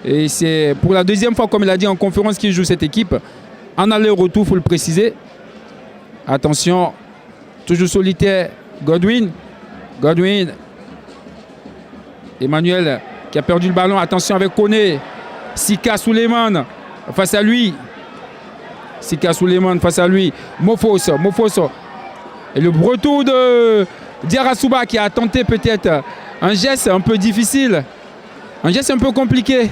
Et c'est pour la deuxième fois, comme il a dit en conférence, qu'il joue cette équipe. En aller-retour, il faut le préciser. Attention, toujours solitaire, Godwin. Emmanuel qui a perdu le ballon. Attention avec Koné. Sika Souleymane face à lui. Mofos. Et le retour de Diarra-Souba qui a tenté peut-être un geste un peu difficile. Un geste un peu compliqué.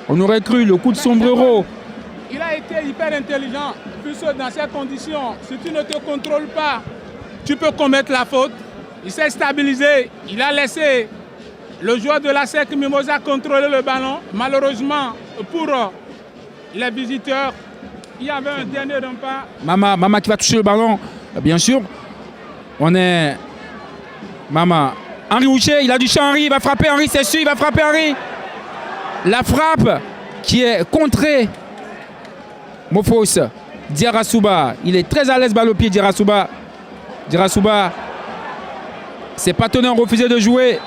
On aurait cru le coup de sombrero. Il a été hyper intelligent. Puisque dans ces conditions, si tu ne te contrôles pas, tu peux commettre la faute. Il s'est stabilisé. Il a laissé le joueur de l'ASEC Mimosa contrôler le ballon. Malheureusement, pour les visiteurs, il y avait un dernier rempart. Mama qui va toucher le ballon. Bien sûr, on est... Mama. Henri Houcher, il a du champ Henri, il va frapper Henri, c'est sûr, il va frapper Henri. La frappe qui est contrée. Mofos, Diarra-Souba, il est très à l'aise balle au pied, Diarra-Souba. Ses partenaires ont refusé de jouer.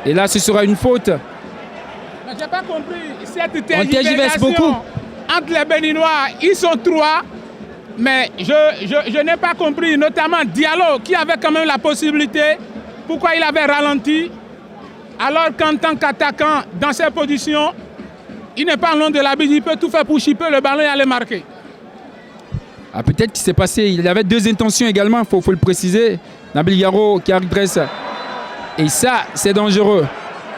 Et là, ce sera une faute. Je n'ai pas compris cette tergiversation entre les Béninois. Ils sont 3, mais je n'ai pas compris, notamment Diallo, qui avait quand même la possibilité. Pourquoi il avait ralenti, alors qu'en tant qu'attaquant, dans ces positions, il n'est pas loin de la bise, il peut tout faire pour chipper le ballon et aller marquer. Ah, peut-être qu'il s'est passé, il avait deux intentions également, il faut le préciser. Nabil Yarou qui redresse. Et ça, c'est dangereux.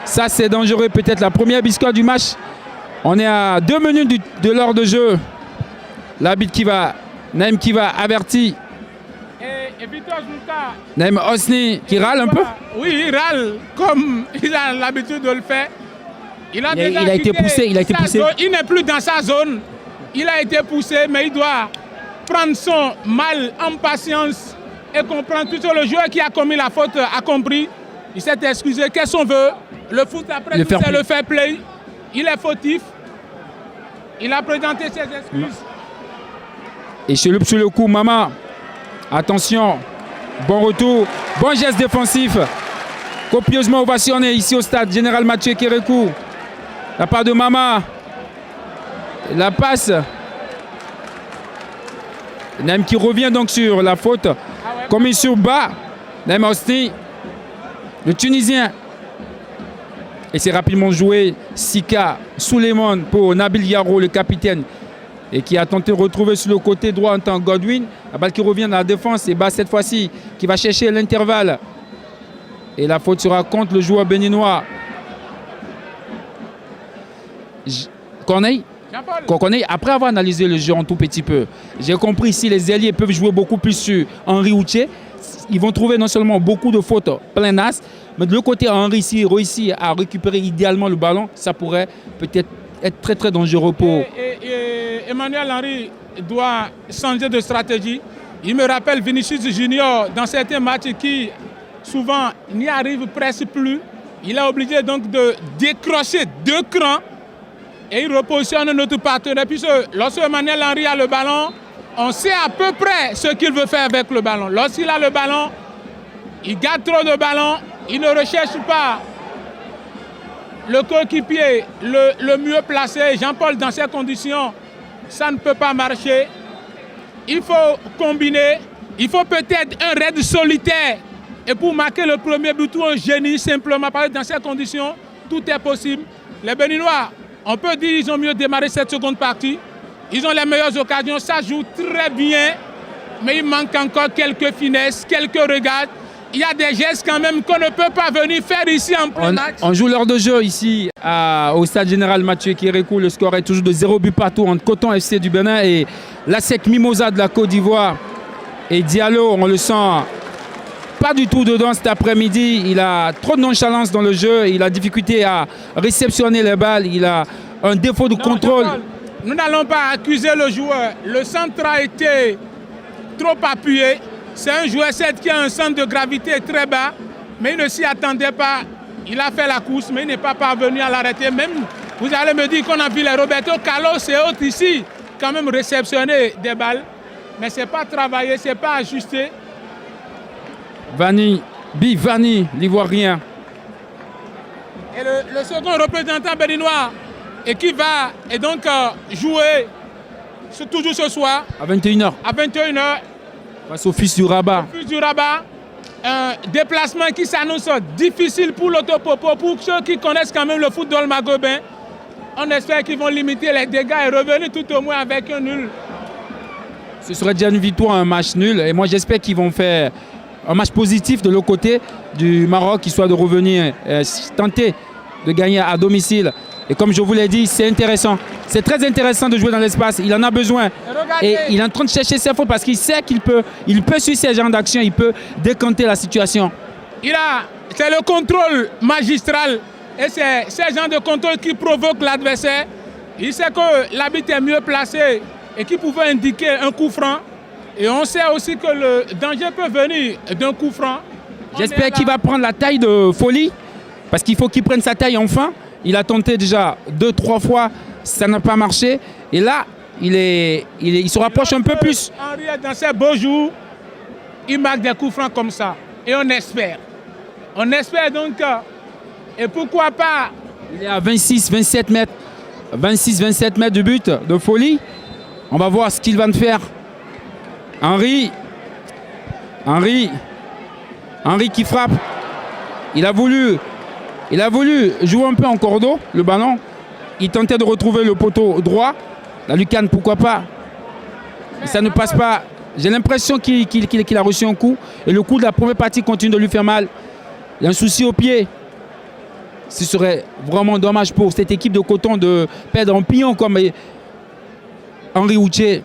Ça, c'est dangereux. Peut-être la première biscotte du match. On est à 2 minutes de l'heure de jeu. L'arbitre qui va, Naïm qui va, averti. Et Victor Zouka, Naïm Osni qui râle un peu. Oui, il râle comme il a l'habitude de le faire. Il a été poussé. Il n'est plus dans sa zone. Il a été poussé, mais il doit prendre son mal en patience et comprendre. Tout le joueur qui a commis la faute a compris. Il s'est excusé. Qu'est-ce qu'on veut? Le foot, après tout, c'est le fair play. Il est fautif. Il a présenté ses excuses. Et sur le coup, Mama. Attention. Bon retour. Bon geste défensif. Copieusement ovationné ici au stade Général Mathieu Kérékou. La part de Mama. La passe. Naïm qui revient donc sur la faute. Commis sur bas. Naïm Osni. Le Tunisien. Et c'est rapidement joué. Sika Souleymane pour Nabil Yarou, le capitaine. Et qui a tenté de retrouver sur le côté droit en tant que Godwin. La balle qui revient dans la défense. Et cette fois-ci, qui va chercher l'intervalle. Et la faute sera contre le joueur béninois. Corneille, après avoir analysé le jeu un tout petit peu, j'ai compris si les ailiers peuvent jouer beaucoup plus sur Henri Houcher, ils vont trouver non seulement beaucoup de fautes plein as, mais de l'autre côté, Henri, s'il réussit à récupérer idéalement le ballon, ça pourrait peut-être être très très dangereux pour... Et Emmanuel Henry doit changer de stratégie. Il me rappelle Vinicius Junior dans certains matchs qui souvent n'y arrive presque plus. Il est obligé donc de décrocher 2 crans et il repositionne notre partenaire. Puisque lorsque Emmanuel Henry a le ballon, on sait à peu près ce qu'il veut faire avec le ballon. Lorsqu'il a le ballon, il garde trop de ballon, il ne recherche pas le coéquipier le mieux placé. Jean-Paul, dans ces conditions, ça ne peut pas marcher. Il faut combiner, il faut peut-être un raid solitaire. Et pour marquer le premier but ou un génie simplement, parce que dans ces conditions, tout est possible. Les Béninois, on peut dire qu'ils ont mieux démarré cette seconde partie. Ils ont les meilleures occasions, ça joue très bien. Mais il manque encore quelques finesses, quelques regards. il y a des gestes quand même qu'on ne peut pas venir faire ici en plein match. On joue l'heure de jeu ici au stade général Mathieu Kérékou. Le score est toujours de 0 but partout entre Coton FC du Bénin et l'ASEC Mimosa de la Côte d'Ivoire. Et Diallo, on le sent pas du tout dedans cet après-midi. Il a trop de nonchalance dans le jeu. Il a difficulté à réceptionner les balles. Il a un défaut de contrôle. Nous n'allons pas accuser le joueur. Le centre a été trop appuyé. C'est un joueur certes qui a un centre de gravité très bas, mais il ne s'y attendait pas. Il a fait la course, mais il n'est pas parvenu à l'arrêter. Même, vous allez me dire qu'on a vu les Roberto Carlos et autres ici, quand même réceptionner des balles. Mais ce n'est pas travaillé, ce n'est pas ajusté. Vani, l'Ivoirien. Et le second représentant béninois, et qui va et donc jouer toujours ce soir. À 21h. À 21h. Face au Fils du Rabat. Fils du Rabat. Un déplacement qui s'annonce difficile pour l'Autopopo, pour ceux qui connaissent quand même le football maghrébin. On espère qu'ils vont limiter les dégâts et revenir tout au moins avec un nul. Ce serait déjà une victoire, un match nul. Et moi, j'espère qu'ils vont faire un match positif de l'autre côté du Maroc, histoire de revenir, tenter de gagner à domicile. Et comme je vous l'ai dit, c'est intéressant. C'est très intéressant de jouer dans l'espace. Il en a besoin. Et il est en train de chercher ses fautes parce qu'il sait qu'il peut sur ces genres d'action, il peut décanter la situation. C'est le contrôle magistral. Et c'est ce genre de contrôle qui provoque l'adversaire. Il sait que l'arbitre est mieux placé et qui pouvait indiquer un coup franc. Et on sait aussi que le danger peut venir d'un coup franc. J'espère qu'il va prendre la taille de Folie parce qu'il faut qu'il prenne sa taille enfin. Il a tenté déjà 2-3 fois, ça n'a pas marché. Et là, il se rapproche un peu plus. Henri, dans ses beaux jours, il marque des coups francs comme ça. Et on espère. On espère donc, et pourquoi pas. Il est à 26-27 mètres. 26-27 mètres de but de Folie. On va voir ce qu'il va faire. Henri qui frappe. Il a voulu jouer un peu en cordeau, le ballon. Il tentait de retrouver le poteau droit. La lucarne, pourquoi pas. Mais ça ne passe pas. J'ai l'impression qu'il a reçu un coup. Et le coup de la première partie continue de lui faire mal. Il y a un souci au pied. Ce serait vraiment dommage pour cette équipe de Coton de perdre un pion comme Henri Houché.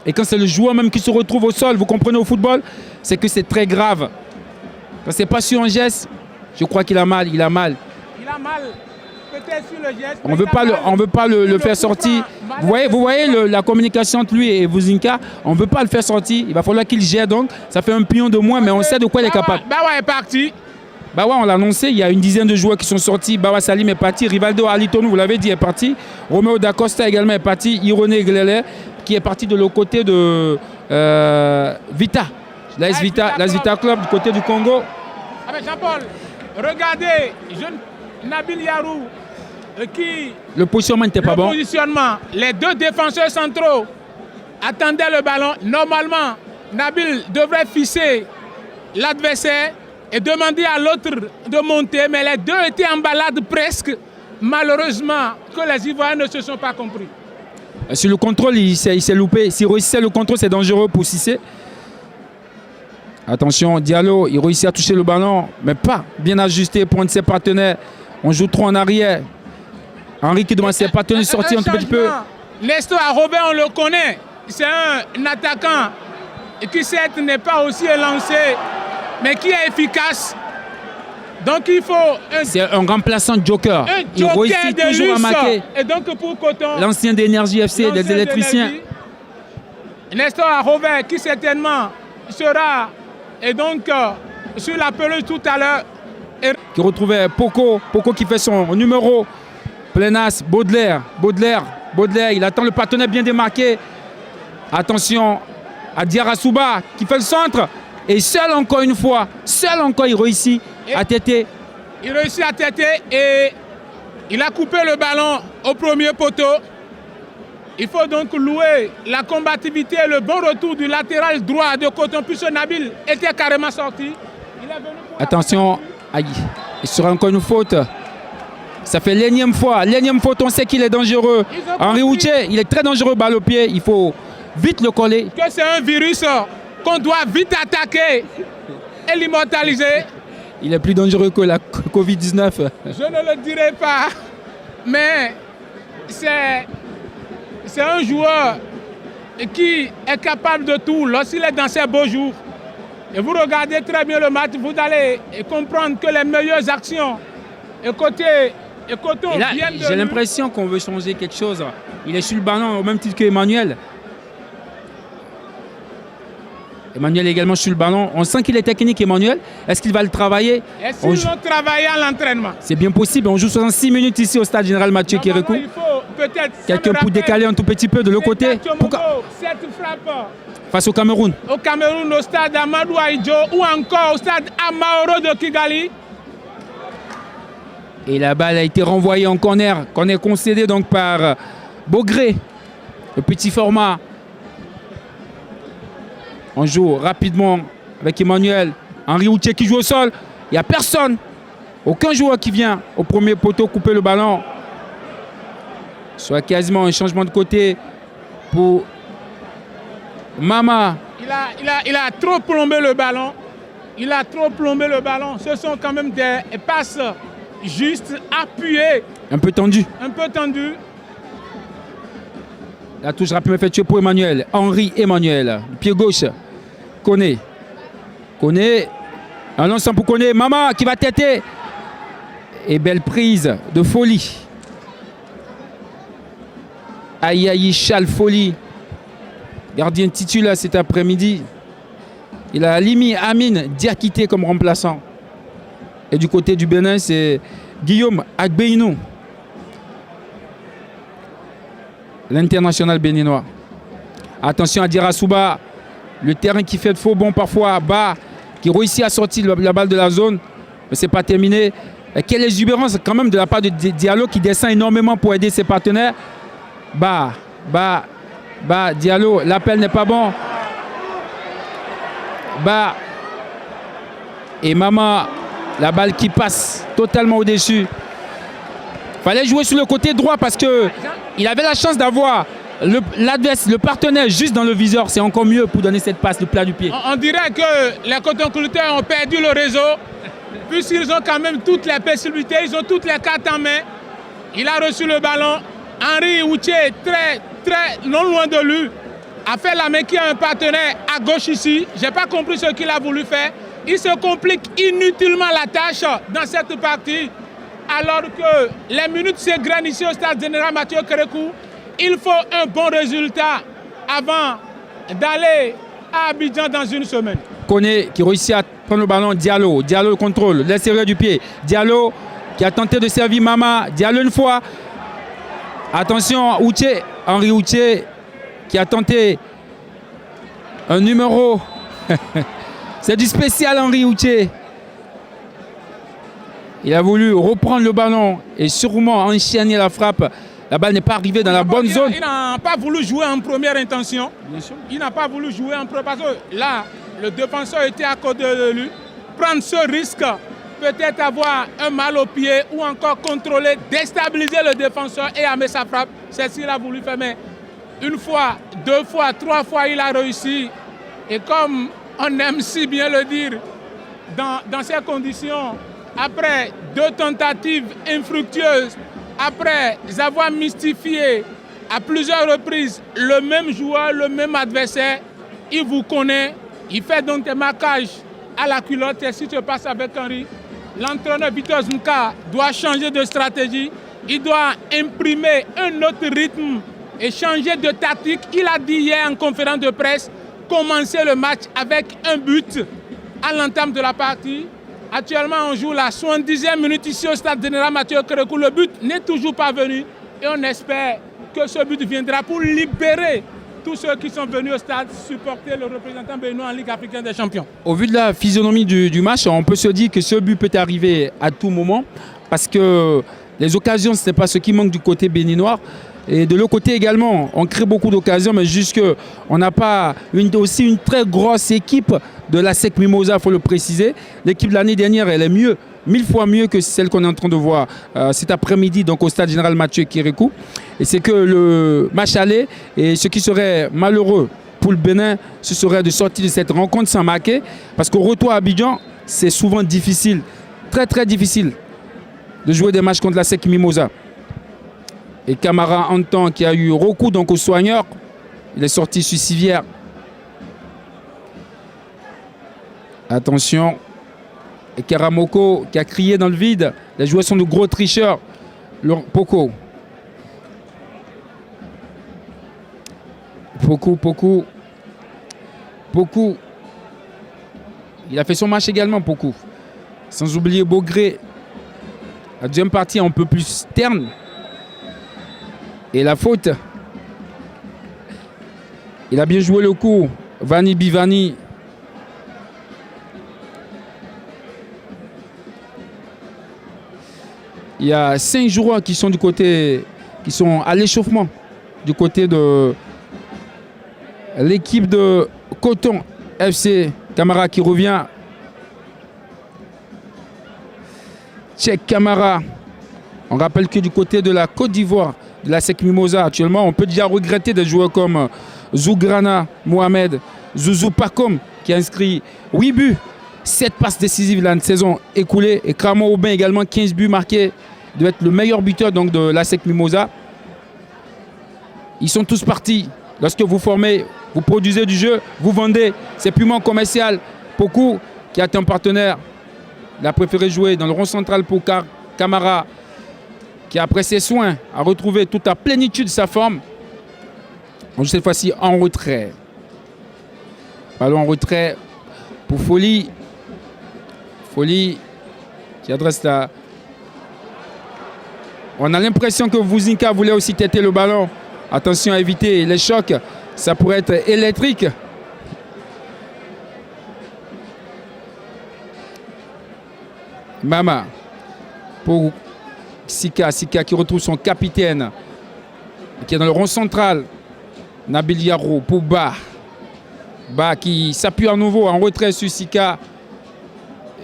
Et quand c'est le joueur même qui se retrouve au sol, vous comprenez au football, c'est que c'est très grave. Quand c'est pas sur un geste, je crois qu'il a mal. Il a mal. Peut-être sur le geste. On ne veut pas le faire sortir. Vous voyez la communication entre lui et Vuzinka. On ne veut pas le faire sortir. Il va falloir qu'il gère donc. Ça fait un pion de moins, mais on sait de quoi il est capable. Bawa est parti. Bawa, on l'a annoncé. Il y a une dizaine de joueurs qui sont sortis. Bawa Salim est parti. Rivaldo Alitonou, vous l'avez dit, est parti. Roméo Dacosta également est parti. Ironé Glele qui est parti de l'autre côté de Vita. L'AS Vita Club du côté du Congo. Ah mais Jean-Paul, regardez, Nabil Yarou qui... Le positionnement n'était pas bon. Les deux défenseurs centraux attendaient le ballon. Normalement, Nabil devrait fixer l'adversaire et demander à l'autre de monter. Mais les deux étaient en balade presque. Malheureusement, que les Ivoiriens ne se sont pas compris. Sur le contrôle, il s'est loupé. S'il réussissait le contrôle, c'est dangereux pour Cissé. Attention, Diallo, il réussit à toucher le ballon, mais pas bien ajusté pour un de ses partenaires. On joue trop en arrière. Henri qui demande à ses partenaires de sortir un tout petit peu. Nestor Robert, on le connaît. C'est un attaquant qui certes n'est pas aussi élancé, mais qui est efficace. Donc il faut... C'est un remplaçant joker. Il réussit toujours à marquer. Et donc pour Coton... L'ancien d'Énergie FC, des électriciens. Nestor Robert qui certainement sera et donc sur la pelouse tout à l'heure. Qui retrouvait Poco qui fait son numéro. Plenas, Baudelaire, il attend le partenaire bien démarqué. Attention à Diarra-Souba qui fait le centre. Et seul encore une fois, il réussit à têter. Il réussit à têter et il a coupé le ballon au premier poteau. Il faut donc louer la combativité et le bon retour du latéral droit de Coton, puisque Nabil était carrément sorti. Attention, aïe, il sera encore une faute. Ça fait l'énième fois, on sait qu'il est dangereux. Henri Houché, il est très dangereux, balle au pied, il faut vite le coller. Que c'est un virus qu'on doit vite attaquer et l'immortaliser. Il est plus dangereux que la Covid-19. Je ne le dirai pas, mais c'est un joueur qui est capable de tout lorsqu'il est dans ses beaux jours. Et vous regardez très bien le match, vous allez comprendre que les meilleures actions et côté viennent de j'ai l'impression qu'on veut changer quelque chose. Il est sur le ballon au même titre qu'Emmanuel. Emmanuel est également sur le ballon. On sent qu'il est technique, Emmanuel. Est-ce qu'il va le travailler? Est-ce qu'ils ont travaillé à l'entraînement? C'est bien possible. On joue 66 minutes ici au stade général Mathieu Kérékou. Il faut peut-être... Quelqu'un pour décaler un tout petit peu de l'autre côté. Cette frappe face au Cameroun. Au Cameroun, au stade Amadou Ahidjo ou encore au stade Amaoro de Kigali. Et la balle a été renvoyée en corner concédé donc par Bogré. Le petit format. On joue rapidement avec Emmanuel. Henri Houtier qui joue au sol. Il n'y a personne. Aucun joueur qui vient au premier poteau couper le ballon. Soit quasiment un changement de côté pour Mama. Il a trop plombé le ballon. Il a trop plombé le ballon. Ce sont quand même des passes justes, appuyées. Un peu tendu. Un peu tendu. La touche rapidement effectuée pour Emmanuel. Henri Emmanuel. Pied gauche. Koné. Un lancement pour Koné. Mama qui va têter. Et belle prise de Folie. Aïe, Chal Folie. Gardien titulaire cet après-midi. Il a Limi Amin Diakité comme remplaçant. Et du côté du Bénin, c'est Guillaume Agbeinou. L'international béninois. Attention à Dira Souba. Le terrain qui fait de faux bons parfois. Bas qui réussit à sortir la balle de la zone. Mais ce n'est pas terminé. Et quelle exubérance quand même de la part de Diallo qui descend énormément pour aider ses partenaires. Bas, Diallo. L'appel n'est pas bon. Bas. Et Mama. La balle qui passe totalement au-dessus. Fallait jouer sur le côté droit parce qu'il avait la chance d'avoir le partenaire juste dans le viseur. C'est encore mieux pour donner cette passe, le plat du pied. On dirait que les coton-clouteurs ont perdu le réseau puisqu'ils ont quand même toutes les possibilités, ils ont toutes les cartes en main. Il a reçu le ballon. Henri Houtier, très non loin de lui, a fait la main qui a un partenaire à gauche ici. Je n'ai pas compris ce qu'il a voulu faire. Il se complique inutilement la tâche dans cette partie. Alors que les minutes s'égrènent ici au stade général Mathieu Kérékou, il faut un bon résultat avant d'aller à Abidjan dans une semaine. Koné qui réussit à prendre le ballon, Diallo le contrôle, l'extérieur du pied. Diallo qui a tenté de servir Mama, Diallo une fois. Attention, Houtier, Henri Houtier qui a tenté un numéro. C'est du spécial Henri Houtier. Il a voulu reprendre le ballon et sûrement enchaîner la frappe. La balle n'est pas arrivée dans la bonne zone. Il n'a pas voulu jouer en première intention. Bien sûr. Il n'a pas voulu jouer en première parce que là, le défenseur était à côté de lui. Prendre ce risque, peut-être avoir un mal au pied ou encore contrôler, déstabiliser le défenseur et amener sa frappe. C'est ce qu'il a voulu faire. Mais une fois, deux fois, trois fois, il a réussi. Et comme on aime si bien le dire, dans ces conditions, après deux tentatives infructueuses, après avoir mystifié à plusieurs reprises le même joueur, le même adversaire, il vous connaît, il fait donc des marquages à la culotte. Et si tu passes avec Henri, l'entraîneur Victor Zunka doit changer de stratégie, il doit imprimer un autre rythme et changer de tactique. Il a dit hier en conférence de presse, commencer le match avec un but à l'entame de la partie. Actuellement, on joue la 70e minute ici au stade général Mathieu Kérékou. Le but n'est toujours pas venu et on espère que ce but viendra pour libérer tous ceux qui sont venus au stade supporter le représentant béninois en Ligue africaine des champions. Au vu de la physionomie du match, on peut se dire que ce but peut arriver à tout moment parce que les occasions, ce n'est pas ce qui manque du côté béninois. Et de l'autre côté également, on crée beaucoup d'occasions, mais juste qu'on n'a pas aussi une très grosse équipe de la SEC Mimosa, il faut le préciser. L'équipe de l'année dernière, elle est mieux, 1000 fois mieux que celle qu'on est en train de voir cet après-midi donc au stade général Mathieu Kérékou. Et c'est que le match aller, et ce qui serait malheureux pour le Bénin, ce serait de sortir de cette rencontre sans marquer. Parce qu'au retour à Abidjan, c'est souvent difficile, très très difficile, de jouer des matchs contre la SEC Mimosa. Et Camara Anton qui a eu recours donc au soigneur, il est sorti sur civière. Attention. Et Karamoko qui a crié dans le vide. Les joueurs sont de gros tricheurs. Poku. Il a fait son match également, Poku. Sans oublier Bogré. La deuxième partie un peu plus terne. Et la faute. Il a bien joué le coup. Vani Bivani. Il y a 5 joueurs qui sont qui sont à l'échauffement du côté de l'équipe de Coton FC. Camara qui revient. Cheikh Camara. On rappelle que du côté de la Côte d'Ivoire, de la SEC Mimosa, actuellement, on peut déjà regretter des joueurs comme Zougrana Mohamed, Zouzou Pakom qui a inscrit 8 buts, 7 passes décisives la saison écoulée. Et Kramo Aubin également, 15 buts marqués. Il doit être le meilleur buteur donc, de la SEC Mimosa. Ils sont tous partis. Lorsque vous formez, vous produisez du jeu, vous vendez. C'est purement commercial. Poku, qui a été un partenaire, il a préféré jouer dans le rond central pour Camara, qui après ses soins a retrouvé toute la plénitude de sa forme. On joue cette fois-ci en retrait. Ballon en retrait pour Folie. Folie qui adresse la... On a l'impression que Vouzinka voulait aussi têter le ballon. Attention à éviter les chocs. Ça pourrait être électrique. Mama pour Sika. Sika qui retrouve son capitaine qui est dans le rond central. Nabil Yarou pour Ba. Ba qui s'appuie à nouveau en retrait sur Sika.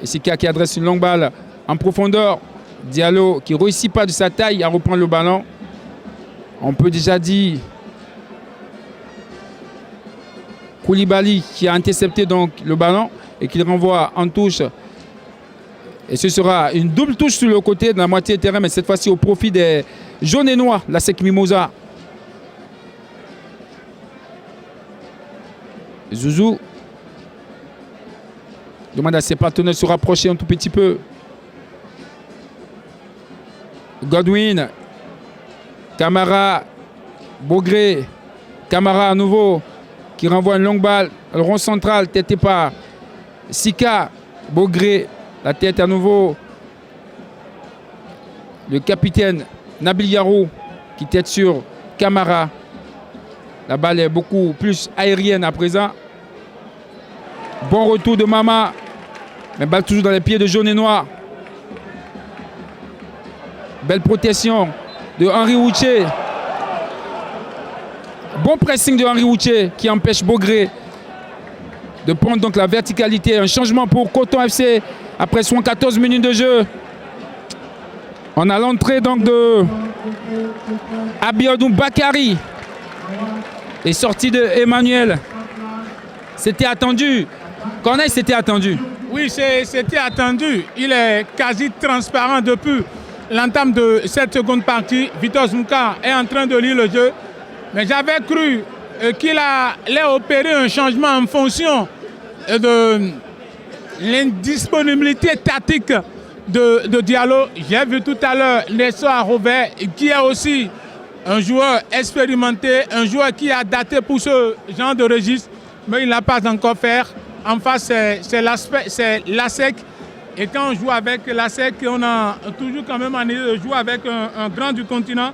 Et Sika qui adresse une longue balle en profondeur. Diallo qui ne réussit pas de sa taille à reprendre le ballon. On peut déjà dire Koulibaly qui a intercepté donc le ballon et qui le renvoie en touche. Et ce sera une double touche sur le côté de la moitié de terrain, mais cette fois-ci au profit des jaunes et noirs, la SEC Mimosa. Zouzou demande à ses partenaires de se rapprocher un tout petit peu. Godwin, Camara, Bogré, Camara à nouveau qui renvoie une longue balle. Le rond central, têté par Sika, Bogré, la tête à nouveau. Le capitaine Nabil Yarou qui tête sur Camara. La balle est beaucoup plus aérienne à présent. Bon retour de Mama, mais balle toujours dans les pieds de jaune et noir. Belle protection de Henri Wouché. Bon pressing de Henri Wouché qui empêche Bogré de prendre donc la verticalité. Un changement pour Coton FC après 14 minutes de jeu. On a l'entrée donc de Abiodun Bakari et sortie de Emmanuel. C'était attendu. Corneille, c'était attendu. Oui, c'était attendu. Il est quasi transparent depuis l'entame de cette seconde partie. Vitor Zouka est en train de lire le jeu. Mais j'avais cru qu'il allait opérer un changement en fonction de l'indisponibilité tactique de Diallo. J'ai vu tout à l'heure Nessor Robert, qui est aussi un joueur expérimenté, un joueur qui a daté pour ce genre de registre, mais il n'a pas encore fait. En face, c'est l'ASEC. Et quand on joue avec l'ASEC, on a toujours quand même envie de jouer avec un grand du continent.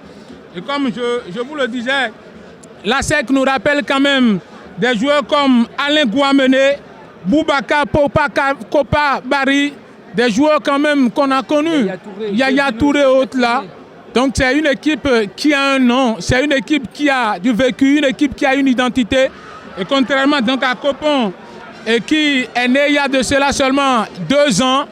Et comme je vous le disais, l'ASEC nous rappelle quand même des joueurs comme Alain Gouamene, Boubacar Kopa Bari, des joueurs quand même qu'on a connus. Yaya Touré et autres là. Donc c'est une équipe qui a un nom, c'est une équipe qui a du vécu, une équipe qui a une identité. Et contrairement donc à Copon, et qui est né il y a de cela seulement 2 ans,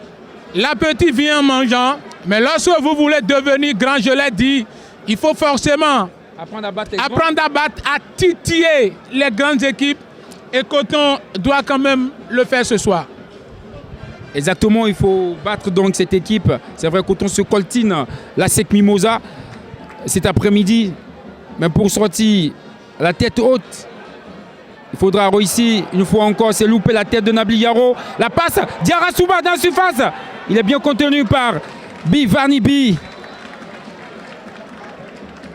l'appétit vient en mangeant. Mais lorsque vous voulez devenir grand, je l'ai dit, il faut forcément Apprendre à battre, à titiller les grandes équipes. Et Coton doit quand même le faire ce soir. Exactement, il faut battre donc cette équipe. C'est vrai, Coton se coltine la Sec Mimosa cet après-midi. Mais pour sortir la tête haute, il faudra réussir une fois encore. C'est louper la tête de Nabil Yaro. La passe, Diarra Souba dans la surface. Il est bien contenu par Bivani B.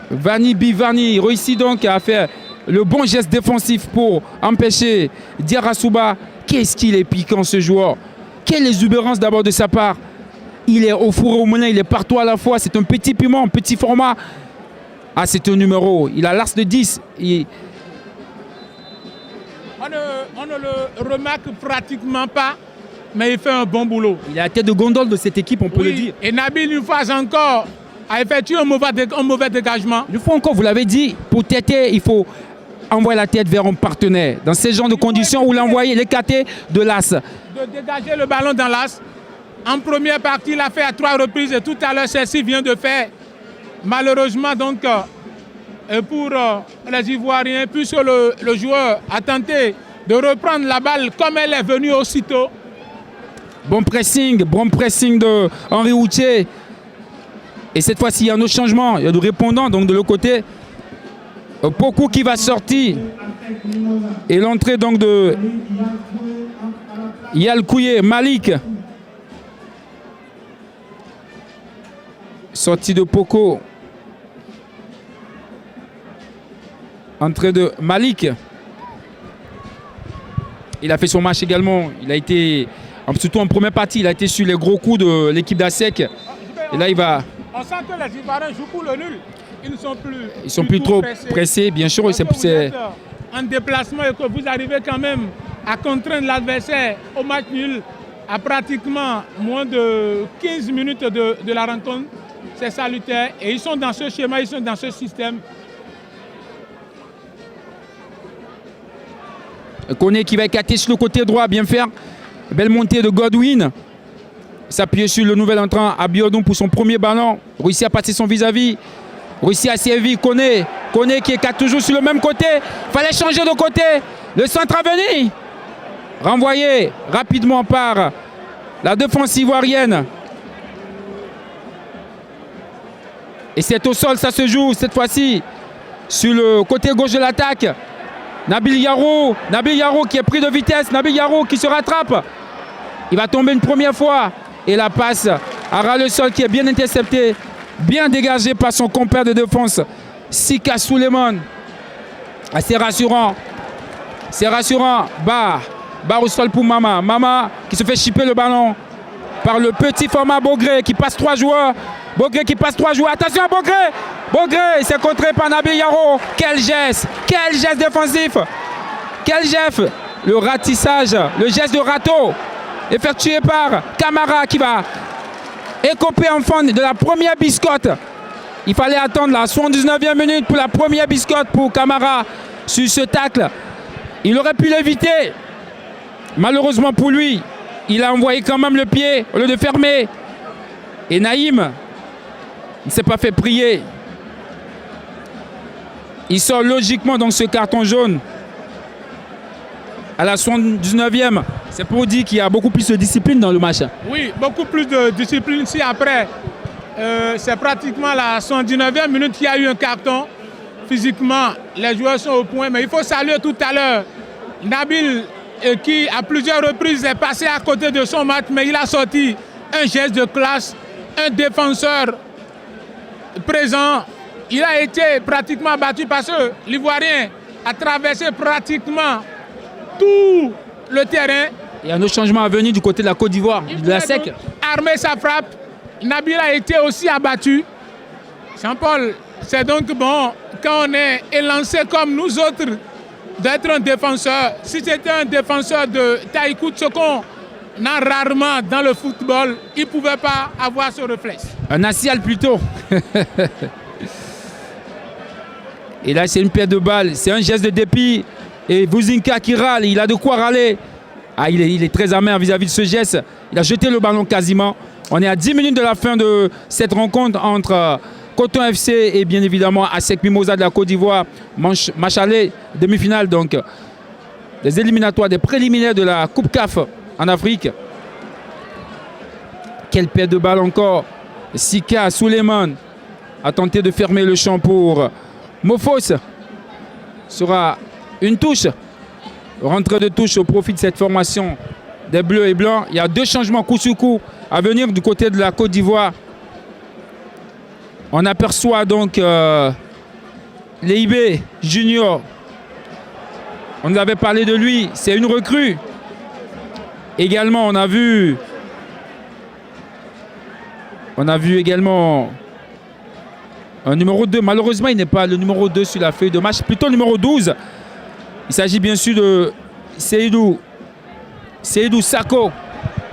Vani Bivani réussit donc à faire le bon geste défensif pour empêcher Diarra Souba. Qu'est-ce qu'il est piquant ce joueur. Quelle exubérance d'abord de sa part. Il est au four et au moulin, il est partout à la fois. C'est un petit piment, un petit format. Ah, c'est un numéro. Il a l'as de 10. On ne le remarque pratiquement pas, mais il fait un bon boulot. Il est à la tête de gondole de cette équipe, on peut le dire. Et Nabil, une fois encore, a effectué un mauvais dégagement. Une fois encore, vous l'avez dit, pour têter, il faut envoyer la tête vers un partenaire. Dans ce genre de conditions où l'envoyer, l'écarter de l'as. De dégager le ballon dans l'as. En première partie, il a fait à 3 reprises et tout à l'heure, celle-ci vient de faire. Malheureusement, donc, pour les Ivoiriens, puisque le joueur a tenté de reprendre la balle comme elle est venue aussitôt. Bon pressing de Henri Houtier. Et cette fois-ci, il y a un autre changement. Il y a du répondant, donc de l'autre côté. Poku qui va sortir. Et l'entrée donc de Yalkouye Malik. Sortie de Poku. Entrée de Malik. Il a fait son match également. Il a été, surtout en première partie, il a été sur les gros coups de l'équipe d'ASEC. Et là, il va... On sent que les Ivoiriens jouent pour le nul. Ils ne sont plus trop pressés, bien sûr. C'est en déplacement et que vous arrivez quand même à contraindre l'adversaire au match nul à pratiquement moins de 15 minutes de la rencontre. C'est salutaire. Et ils sont dans ce schéma, ils sont dans ce système. Koné qui va écarter sur le côté droit, bien faire. Belle montée de Godwin. S'appuyer sur le nouvel entrant Abiodun pour son premier ballon. Réussit à passer son vis-à-vis. Réussit à servir Koné. Koné qui écarte toujours sur le même côté. Fallait changer de côté. Le centre à venir. Renvoyé rapidement par la défense ivoirienne. Et c'est au sol, ça se joue cette fois-ci sur le côté gauche de l'attaque. Nabil Yaro qui est pris de vitesse. Nabil Yaro qui se rattrape. Il va tomber une première fois. Et la passe à ras le sol qui est bien interceptée, bien dégagée par son compère de défense, Sika Suleiman. Ah, c'est rassurant. C'est rassurant. Barre au sol pour Mama. Mama qui se fait chipper le ballon par le petit format Bogré qui passe 3 joueurs. Bogré qui passe 3 joueurs. Attention à Bogré. Bogré, c'est contré par Nabil Yaro. Quel geste défensif. Quel geste. Le ratissage, le geste de râteau effectué par Camara qui va écoper enfin de la première biscotte. Il fallait attendre la 79e minute pour la première biscotte pour Camara sur ce tacle. Il aurait pu l'éviter. Malheureusement pour lui, il a envoyé quand même le pied au lieu de fermer. Et Naïm ne s'est pas fait prier. Il sort logiquement dans ce carton jaune à la 79e. C'est pour dire qu'il y a beaucoup plus de discipline dans le match. Oui, beaucoup plus de discipline. Si après, c'est pratiquement la 79e minute qu'il y a eu un carton. Physiquement, les joueurs sont au point. Mais il faut saluer tout à l'heure Nabil qui, à plusieurs reprises, est passé à côté de son match. Mais il a sorti un geste de classe, un défenseur présent. Il a été pratiquement battu parce que l'Ivoirien a traversé pratiquement tout le terrain. Il y a un autre changement à venir du côté de la Côte d'Ivoire, de la SEC. Armer sa frappe. Nabil a été aussi abattu. Jean-Paul, c'est donc bon, quand on est élancé comme nous autres, d'être un défenseur. Si c'était un défenseur de taille-coute, ce qu'on a rarement dans le football, il ne pouvait pas avoir ce réflexe. Un axial plutôt. Et là, c'est une paire de balles. C'est un geste de dépit. Et Vuzinka qui râle, il a de quoi râler. Ah, il est très amer vis-à-vis de ce geste. Il a jeté le ballon quasiment. On est à 10 minutes de la fin de cette rencontre entre Coton FC et bien évidemment ASEC Mimosa de la Côte d'Ivoire. Match aller, demi-finale donc. Des éliminatoires, des préliminaires de la Coupe CAF en Afrique. Quelle paire de balles encore. Sika Suleiman a tenté de fermer le champ pour Mofos. Sera une touche. Rentrée de touche au profit de cette formation des Bleus et Blancs. Il y a 2 changements coup sur coup à venir du côté de la Côte d'Ivoire. On aperçoit donc Leibé Junior. On nous avait parlé de lui. C'est une recrue. Également, on a vu également un numéro 2. Malheureusement, il n'est pas le numéro 2 sur la feuille de match. Plutôt le numéro 12. Il s'agit bien sûr de Seydou Sako.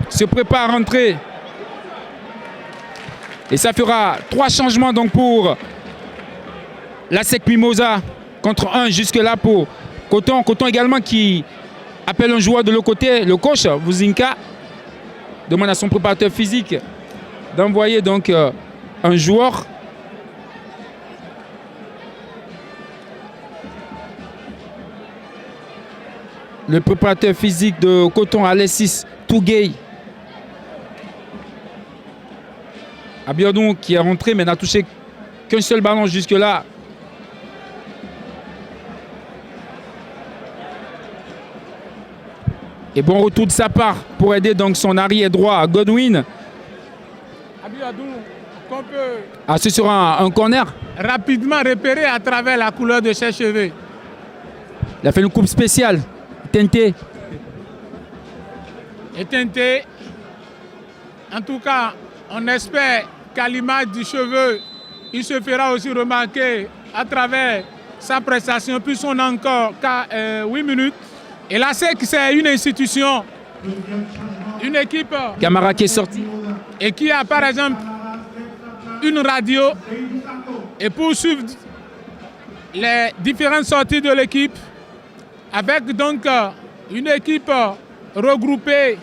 Se prépare à rentrer. Et ça fera 3 changements donc pour l'ASEC Mimosa contre 1 jusque-là pour Coton. Coton également qui appelle un joueur de l'autre côté, le coach Vuzinka. Demande à son préparateur physique d'envoyer donc un joueur. Le préparateur physique de Coton, Alexis Touguey. Abiodun qui est rentré mais n'a touché qu'un seul ballon jusque-là. Et bon retour de sa part pour aider donc son arrière droit, Godwin. Abiodun, qu'on peut Ah, ce sera un corner. rapidement repérer à travers la couleur de ses cheveux. Il a fait une coupe spéciale. Tenté. Et teinté. En tout cas, on espère qu'à l'image du cheveu, il se fera aussi remarquer à travers sa prestation, puisqu'on a encore 8 minutes. Et là, c'est que c'est une institution, une équipe Camara qui est sorti. et qui a par exemple une radio. Et pour suivre les différentes sorties de l'équipe, avec donc une équipe regroupée.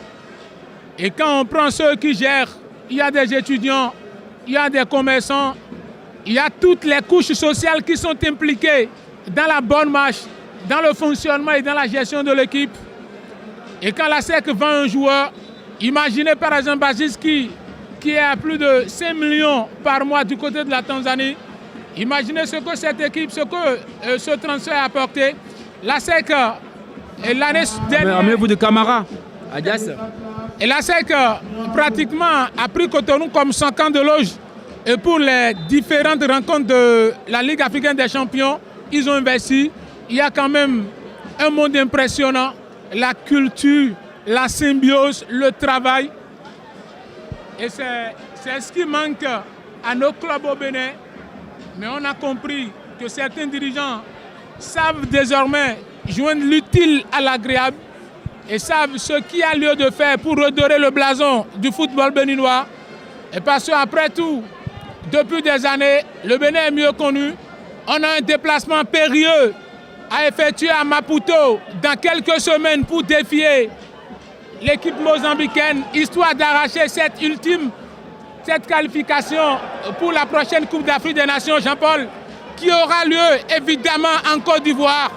Et quand on prend ceux qui gèrent, il y a des étudiants, il y a des commerçants, il y a toutes les couches sociales qui sont impliquées dans la bonne marche, dans le fonctionnement et dans la gestion de l'équipe. Et quand la SEC vend un joueur, imaginez par exemple Basis qui est à plus de 5 millions par mois du côté de la Tanzanie. Imaginez ce que cette équipe, ce que ce transfert a apporté. La SEC, l'année dernière... Amenez-vous de Camara, Adias. Et la SEC, pratiquement, a pris Cotonou comme son camp de loge. Et pour les différentes rencontres de la Ligue africaine des champions, ils ont investi. Il y a quand même un monde impressionnant. La culture, la symbiose, le travail. Et c'est ce qui manque à nos clubs au Bénin. Mais on a compris que certains dirigeants savent désormais joindre l'utile à l'agréable et savent ce qu'il y a lieu de faire pour redorer le blason du football béninois. Et parce qu'après tout, depuis des années, le Bénin est mieux connu. On a un déplacement périlleux à effectuer à Maputo dans quelques semaines pour défier l'équipe mozambicaine, histoire d'arracher cette qualification pour la prochaine Coupe d'Afrique des Nations, Jean-Paul, qui aura lieu évidemment en Côte d'Ivoire.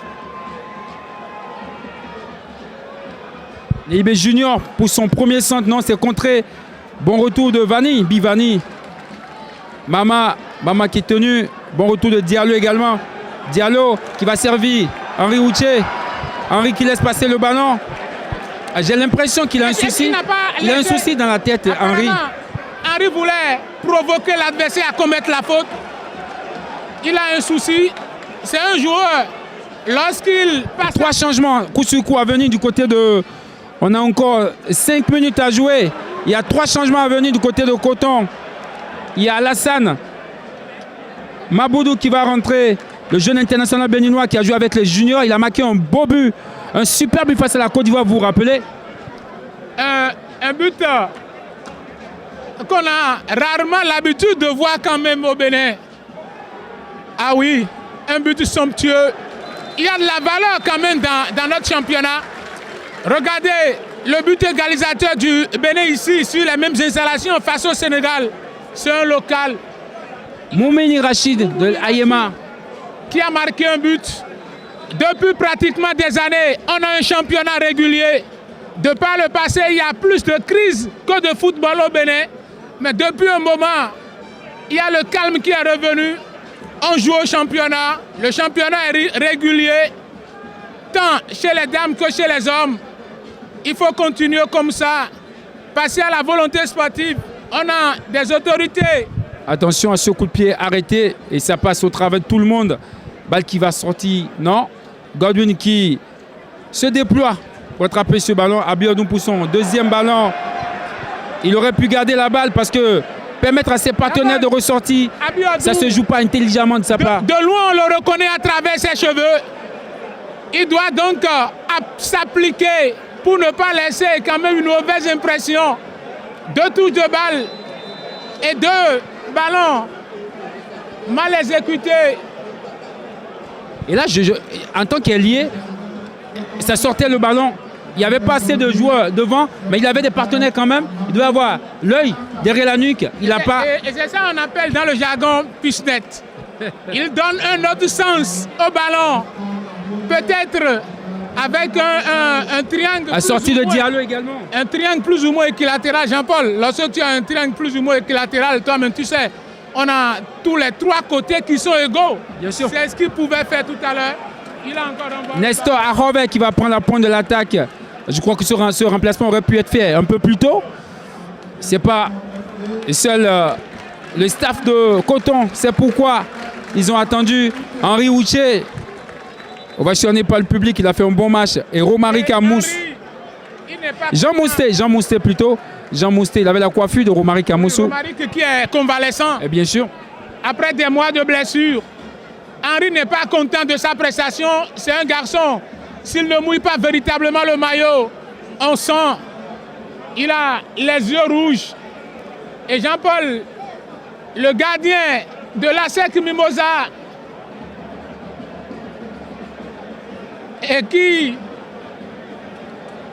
Leibé Junior pour son premier centre, non, c'est contré. Bon retour de Bivani. Mama qui est tenu. Bon retour de Diallo également. Diallo qui va servir Henri Ouché. Henri qui laisse passer le ballon. J'ai l'impression qu'il a un souci. Il a un souci dans la tête, Henri. Henri voulait provoquer l'adversaire à commettre la faute. Il a un souci. C'est un joueur. Lorsqu'il passe... 3 changements, coup sur coup à venir du côté de... On a encore 5 minutes à jouer. Il y a 3 changements à venir du côté de Coton. Il y a Alassane Maboudou qui va rentrer. Le jeune international béninois qui a joué avec les juniors. Il a marqué un beau but. Un super but face à la Côte d'Ivoire, vous vous rappelez? Un but qu'on a rarement l'habitude de voir quand même au Bénin. Ah oui, un but somptueux. Il y a de la valeur quand même dans notre championnat. Regardez le but égalisateur du Bénin ici, sur les mêmes installations face au Sénégal. C'est un local. Moumeni Rachid de Ayema. Qui a marqué un but. Depuis pratiquement des années, on a un championnat régulier. De par le passé, il y a plus de crises que de football au Bénin. Mais depuis un moment, il y a le calme qui est revenu. On joue au championnat. Le championnat est régulier, tant chez les dames que chez les hommes. Il faut continuer comme ça. Passer à la volonté sportive. On a des autorités. Attention à ce coup de pied arrêté et ça passe au travers de tout le monde. Balle qui va sortir, non. Godwin qui se déploie pour attraper ce ballon. Abiodun Pousson, deuxième ballon. Il aurait pu garder la balle parce que permettre à ses partenaires de ressortir, ça ne se joue pas intelligemment de sa part. De loin, on le reconnaît à travers ses cheveux. Il doit donc s'appliquer pour ne pas laisser quand même une mauvaise impression. 2 touches de balle et 2 ballons mal exécutés. Et là, en tant qu'ailier, ça sortait le ballon. Il n'y avait pas assez de joueurs devant, mais il avait des partenaires quand même. Il devait avoir l'œil derrière la nuque. Il n'a pas. Et c'est ça qu'on appelle dans le jargon puce-net. Il donne un autre sens au ballon. Peut-être avec un triangle. À sortie de Diallo également. Un triangle plus ou moins équilatéral, Jean-Paul. Lorsque tu as un triangle plus ou moins équilatéral, toi-même, tu sais, on a tous les 3 côtés qui sont égaux. Bien sûr. C'est ce qu'il pouvait faire tout à l'heure. Il a encore un bon. Nestor Arove qui va prendre la pointe de l'attaque. Je crois que ce remplacement aurait pu être fait un peu plus tôt. C'est pas seul le staff de Coton. C'est pourquoi ils ont attendu Henri Houché. Ovationné par le public, il a fait un bon match. Et Romaric Amous. Jean Mousté plutôt. Jean Mousté, il avait la coiffure de Romaric Amoussou. Romaric qui est convalescent. Et bien sûr. Après des mois de blessure. Henri n'est pas content de sa prestation. C'est un garçon. S'il ne mouille pas véritablement le maillot, on sent. Il a les yeux rouges. Et Jean-Paul, le gardien de l'ASEC Mimosa, et qui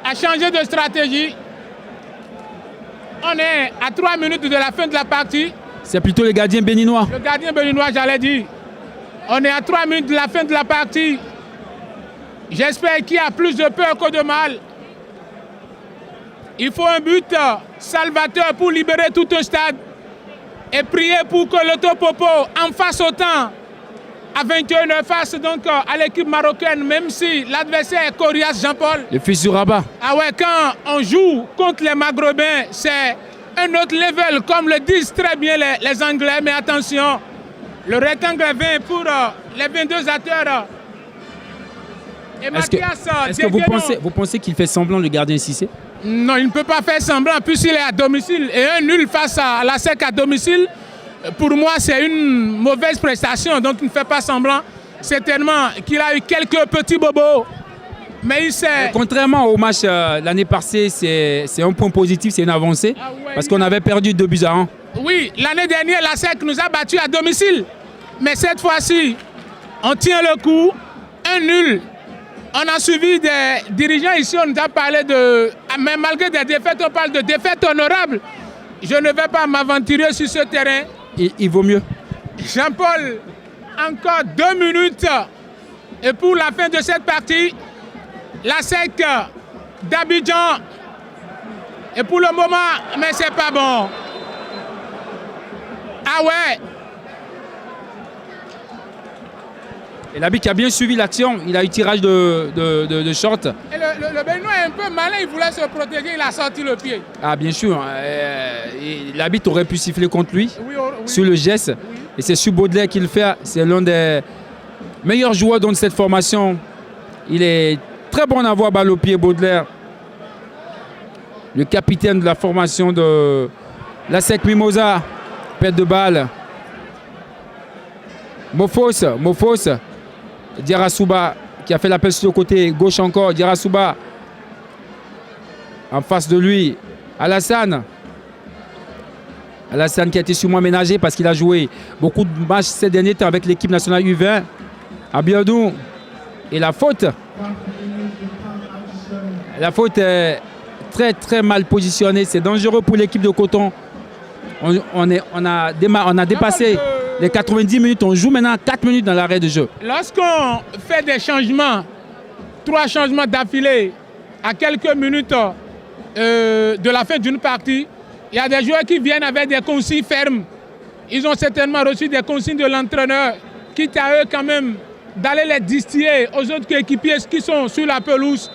a changé de stratégie. On est à 3 minutes de la fin de la partie. C'est plutôt le gardien béninois. Le gardien béninois, j'allais dire. On est à 3 minutes de la fin de la partie. J'espère qu'il y a plus de peur que de mal. Il faut un but salvateur pour libérer tout un stade et prier pour que le Topopo en fasse autant à 21h face donc à l'équipe marocaine, même si l'adversaire est coriace, Jean-Paul. Le fils du Rabat. Ah ouais, quand on joue contre les Maghrébins, c'est un autre level, comme le disent très bien les Anglais. Mais attention, le rectangle est 20 pour les 22 acteurs. Et Mathias, est-ce que vous pensez qu'il fait semblant, le gardien Cissé? Non, il ne peut pas faire semblant puisqu'il est à domicile. Et un nul face à la SEC à domicile, pour moi, c'est une mauvaise prestation. Donc, il ne fait pas semblant. Certainement qu'il a eu quelques petits bobos. Mais il sait. Contrairement au match l'année passée, c'est un point positif, c'est une avancée. Ah ouais, parce qu'on avait perdu 2-1. Oui, l'année dernière, la SEC nous a battus à domicile. Mais cette fois-ci, on tient le coup. Un nul. On a suivi des dirigeants ici, on nous a parlé de... Mais malgré des défaites, on parle de défaites honorables. Je ne vais pas m'aventurer sur ce terrain. Il vaut mieux. Jean-Paul, encore 2 minutes. Et pour la fin de cette partie, la SEC d'Abidjan. Et pour le moment, mais c'est pas bon. Ah ouais. Et l'Abi qui a bien suivi l'action, il a eu tirage de short. Et le Béninois est un peu malin, il voulait se protéger, il a sorti le pied. Ah bien sûr, l'Abi aurait pu siffler contre lui, oui, sur le geste. Oui. Et c'est sur Baudelaire qu'il le fait, c'est l'un des meilleurs joueurs dans cette formation. Il est très bon à voir balle au pied, Baudelaire. Le capitaine de la formation de l'ASEC Mimosa, perte de balle. Mofos. Diarra-Souba qui a fait l'appel sur le côté gauche encore. Diarra-Souba en face de lui. Alassane qui a été sûrement aménagé parce qu'il a joué beaucoup de matchs ces derniers temps avec l'équipe nationale U20. Abiodun. Et la faute. La faute est très très mal positionnée. C'est dangereux pour l'équipe de Coton. On a dépassé. les 90 minutes. On joue maintenant 4 minutes dans l'arrêt de jeu. Lorsqu'on fait des changements, 3 changements d'affilée à quelques minutes de la fin d'une partie, il y a des joueurs qui viennent avec des consignes fermes. Ils ont certainement reçu des consignes de l'entraîneur, quitte à eux quand même d'aller les distiller aux autres équipiers qui sont sur la pelouse.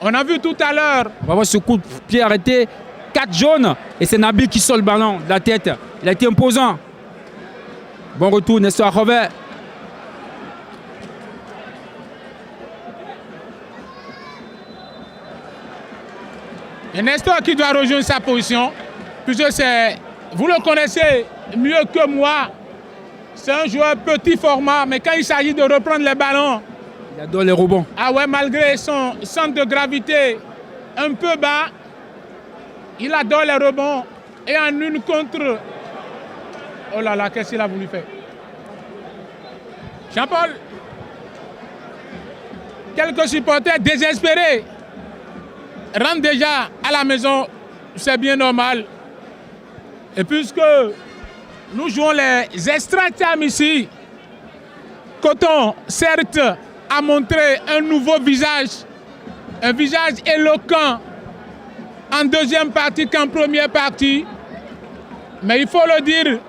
On a vu tout à l'heure. On va voir ce coup de pied arrêté. 4 jaunes et c'est Nabil qui sort le ballon de la tête. Il a été imposant. Bon retour, Nestor Robert. Et Nestor qui doit rejoindre sa position, puisque c'est, vous le connaissez mieux que moi, c'est un joueur petit format, mais quand il s'agit de reprendre les ballons, il adore les rebonds. Ah ouais, malgré son centre de gravité un peu bas, il adore les rebonds. Et en une contre... Oh là là, qu'est-ce qu'il a voulu faire? Jean-Paul, quelques supporters désespérés rentrent déjà à la maison, c'est bien normal. Et puisque nous jouons les extra-termes ici, Coton, certes, a montré un nouveau visage, un visage éloquent en deuxième partie qu'en première partie. Mais il faut le dire,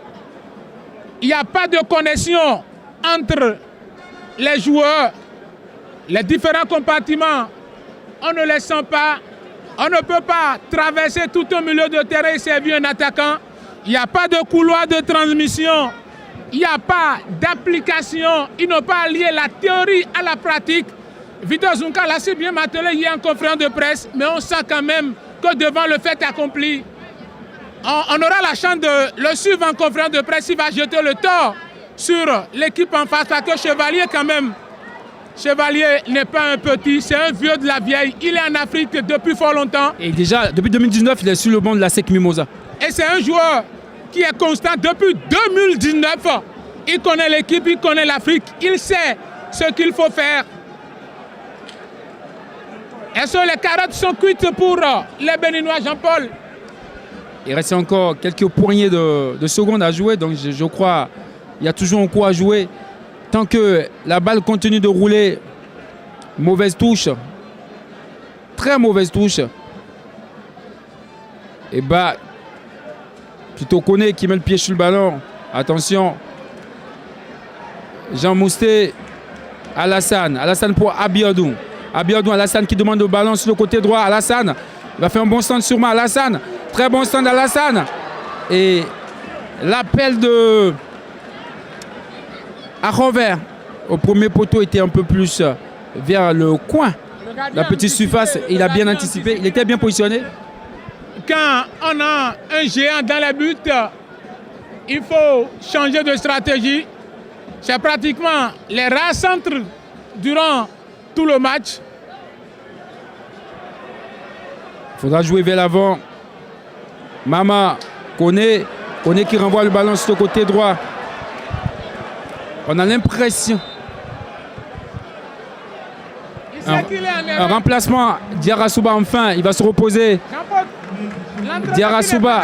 il n'y a pas de connexion entre les joueurs, les différents compartiments. On ne les sent pas. On ne peut pas traverser tout au milieu de terrain et servir un attaquant. Il n'y a pas de couloir de transmission. Il n'y a pas d'application. Ils n'ont pas lié la théorie à la pratique. Vito Zunka l'a si bien martelé hier en conférence de presse, mais on sent quand même que devant le fait accompli, on aura la chance de le suivre en conférence de presse. Il va jeter le tort sur l'équipe en face, parce que Chevalier quand même, Chevalier n'est pas un petit, c'est un vieux de la vieille. Il est en Afrique depuis fort longtemps. Et déjà, depuis 2019, il est sur le banc de la SEC Mimosa. Et c'est un joueur qui est constant depuis 2019. Il connaît l'équipe, il connaît l'Afrique, il sait ce qu'il faut faire. Est-ce que les carottes sont cuites pour les Béninois, Jean-Paul? Il reste encore quelques poignées de secondes à jouer, donc je crois qu'il y a toujours un coup à jouer. Tant que la balle continue de rouler, mauvaise touche, très mauvaise touche. Et bah, plutôt Koné qui met le pied sur le ballon. Attention. Jean Mousté, Alassane. Alassane pour Abiadou. Abiadou, Alassane qui demande le ballon sur le côté droit. Alassane, il va faire un bon stand sûrement. Alassane, très bon stand Alassane. Et l'appel de Arover au premier poteau était un peu plus vers le coin. La petite surface, il a bien anticipé. Il était bien positionné. Quand on a un géant dans les buts, il faut changer de stratégie. C'est pratiquement les rares centres durant tout le match. Il faudra jouer vers l'avant. Mama, Koné qui renvoie le ballon sur le côté droit. On a l'impression. Un remplacement. Diarra-Souba enfin, il va se reposer. Diarra-Souba.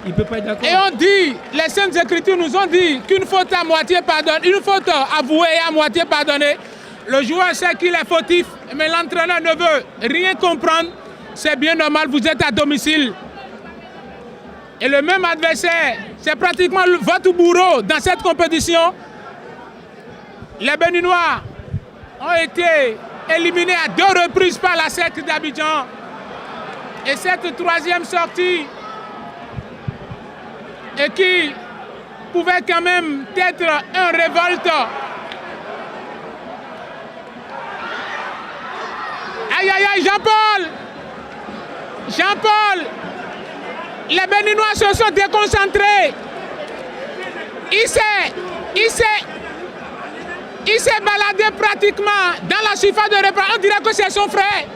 Il peut pas être d'accord. Et on dit, les Saintes Écritures nous ont dit qu'une faute à moitié pardonnée, une faute avouée et à moitié pardonnée, le joueur sait qu'il est fautif, mais l'entraîneur ne veut rien comprendre. C'est bien normal, vous êtes à domicile. Et le même adversaire, c'est pratiquement votre bourreau dans cette compétition. Les Béninois ont été éliminés à 2 reprises par la SEC d'Abidjan. Et cette troisième sortie, et qui pouvait quand même être un révolte. Aïe, aïe, aïe, Jean-Paul! Jean-Paul! Les Béninois se sont déconcentrés. Il s'est baladé pratiquement dans la surface de réparation. On dirait que c'est son frère.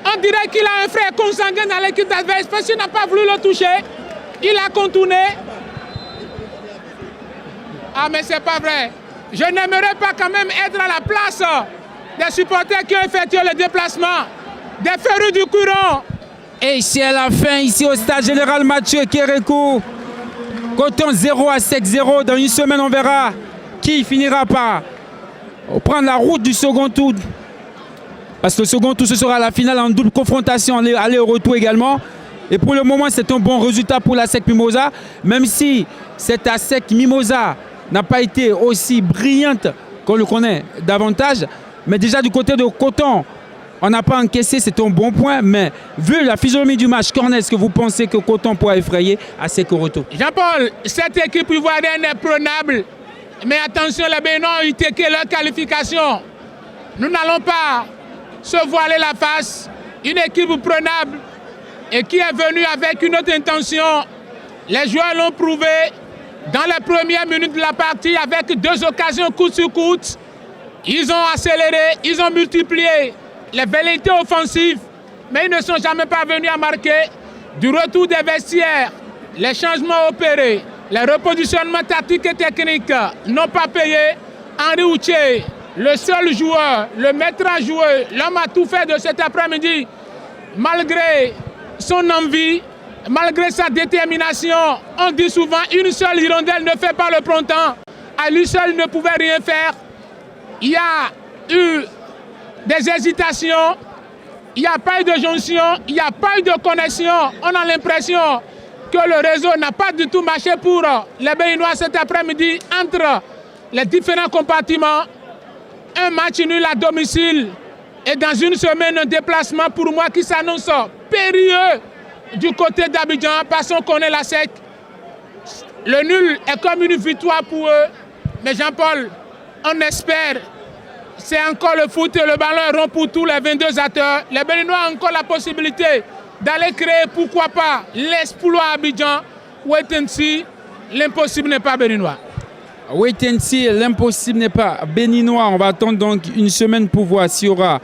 On dirait qu'il a un frère consanguin dans l'équipe adverse parce qu'il n'a pas voulu le toucher. Il a contourné. Ah, mais c'est pas vrai. Je n'aimerais pas quand même être à la place des supporters qui ont effectué le déplacement, des férus du courant. Et c'est à la fin ici au stade général Mathieu Kérékou. Coton 0 à 7-0. Dans une semaine, on verra qui finira par prendre la route du second tour. Parce que le second tour, ce sera la finale en double confrontation, aller au retour également. Et pour le moment, c'est un bon résultat pour l'ASEC Mimosa. Même si cette ASEC Mimosa n'a pas été aussi brillante qu'on le connaît davantage. Mais déjà du côté de Coton, on n'a pas encaissé, c'est un bon point. Mais vu la physionomie du match, Cornet, est-ce que vous pensez que Coton pourra effrayer ASEC au retour? Jean-Paul, cette équipe ivoirienne est prenable. Mais attention, les Béninois ont étequé leur qualification. Nous n'allons pas se voiler la face. Une équipe prenable et qui est venue avec une autre intention. Les joueurs l'ont prouvé dans les premières minutes de la partie avec 2 occasions coûte sur coûte. Ils ont accéléré, ils ont multiplié les velléités offensives, mais ils ne sont jamais parvenus à marquer. Du retour des vestiaires, les changements opérés, les repositionnements tactiques et techniques n'ont pas payé. Henri Outier, le seul joueur, le maître à jouer, l'homme a tout fait de cet après-midi, malgré son envie, malgré sa détermination. On dit souvent une seule hirondelle ne fait pas le printemps. À lui seul, il ne pouvait rien faire. Il y a eu des hésitations, il n'y a pas eu de jonction, il n'y a pas eu de connexion. On a l'impression que le réseau n'a pas du tout marché pour les Béninois cet après-midi entre les différents compartiments. Un match nul à domicile et dans une semaine un déplacement pour moi qui s'annonce périlleux du côté d'Abidjan parce qu'on connaît la SEC. Le nul est comme une victoire pour eux. Mais Jean-Paul, on espère, c'est encore le foot et le ballon est rond pour tous les 22 acteurs. Les Béninois ont encore la possibilité d'aller créer, pourquoi pas, l'exploit à Abidjan. Wait and see, l'impossible n'est pas béninois. Wait and see, l'impossible n'est pas béninois. On va attendre donc une semaine pour voir s'il y aura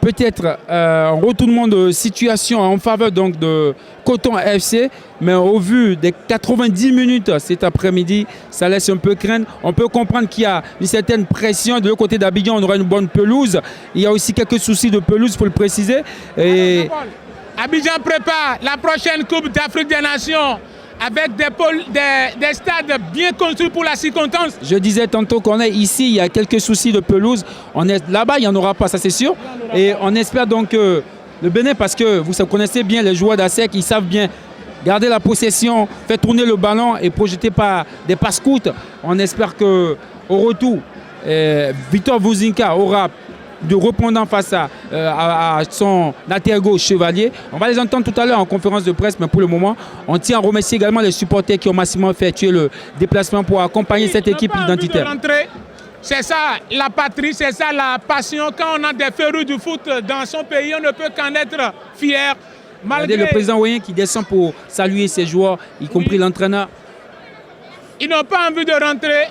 peut-être un retournement de situation en faveur donc de Coton FC. Mais au vu des 90 minutes cet après-midi, ça laisse un peu craindre. On peut comprendre qu'il y a une certaine pression. De l'autre côté d'Abidjan, on aura une bonne pelouse. Il y a aussi quelques soucis de pelouse, il faut le préciser. Et Abidjan prépare la prochaine Coupe d'Afrique des Nations avec des stades bien construits pour la circonstance. Je disais tantôt qu'on est ici, il y a quelques soucis de pelouse. On est là-bas, il n'y en aura pas, ça c'est sûr. Et on espère donc que le Bénin, parce que vous connaissez bien les joueurs d'ASEC, ils savent bien garder la possession, faire tourner le ballon et projeter par des passes-courtes. On espère qu'au retour, Victor Vuzinka aura de répondant face à son latéral chevalier. On va les entendre tout à l'heure en conférence de presse, mais pour le moment, on tient à remercier également les supporters qui ont massivement effectué le déplacement pour accompagner cette équipe identitaire. C'est ça la patrie, c'est ça la passion. Quand on a des férus du foot dans son pays, on ne peut qu'en être fier. Malgré le président Ouyen qui descend pour saluer ses joueurs, y compris l'entraîneur. Ils n'ont pas envie de rentrer.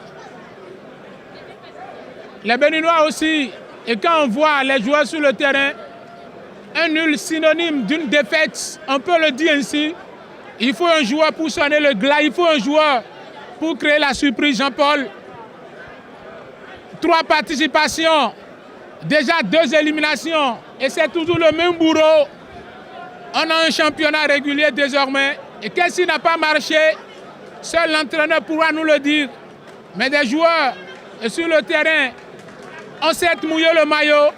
Les Béninois aussi. Et quand on voit les joueurs sur le terrain, un nul synonyme d'une défaite, on peut le dire ainsi. Il faut un joueur pour sonner le glas, il faut un joueur pour créer la surprise, Jean-Paul. 3 participations, déjà 2 éliminations, et c'est toujours le même bourreau. On a un championnat régulier désormais, et qu'est-ce qui n'a pas marché? Seul l'entraîneur pourra nous le dire. Mais des joueurs sur le terrain, on s'est mouillé le maillot,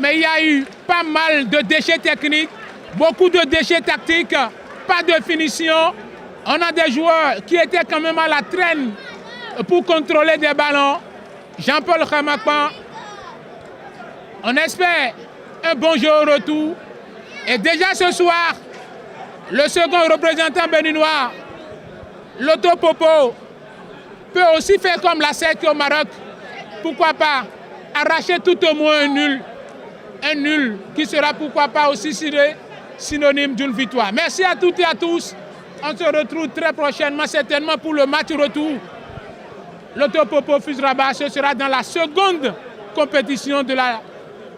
mais il y a eu pas mal de déchets techniques, beaucoup de déchets tactiques, pas de finition. On a des joueurs qui étaient quand même à la traîne pour contrôler des ballons. Jean-Paul Khamakpan, on espère un bon jeu au retour. Et déjà ce soir, le second représentant béninois, Loto Popo, peut aussi faire comme la SEC au Maroc. Pourquoi pas arracher tout au moins un nul qui sera pourquoi pas aussi synonyme d'une victoire. Merci à toutes et à tous. On se retrouve très prochainement, certainement pour le match retour. L'Autopopo Fus Rabat, ce sera dans la seconde compétition de la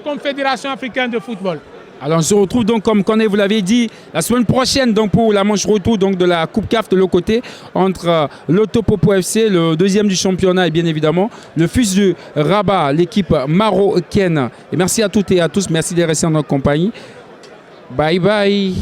Confédération africaine de football. Alors on se retrouve donc, comme Koné vous l'avez dit, la semaine prochaine donc, pour la manche retour donc, de la Coupe CAF de l'autre côté, entre l'Autopopo FC, le deuxième du championnat, et bien évidemment le Fus du Rabat, l'équipe marocaine. Et merci à toutes et à tous, merci de rester en notre compagnie. Bye bye.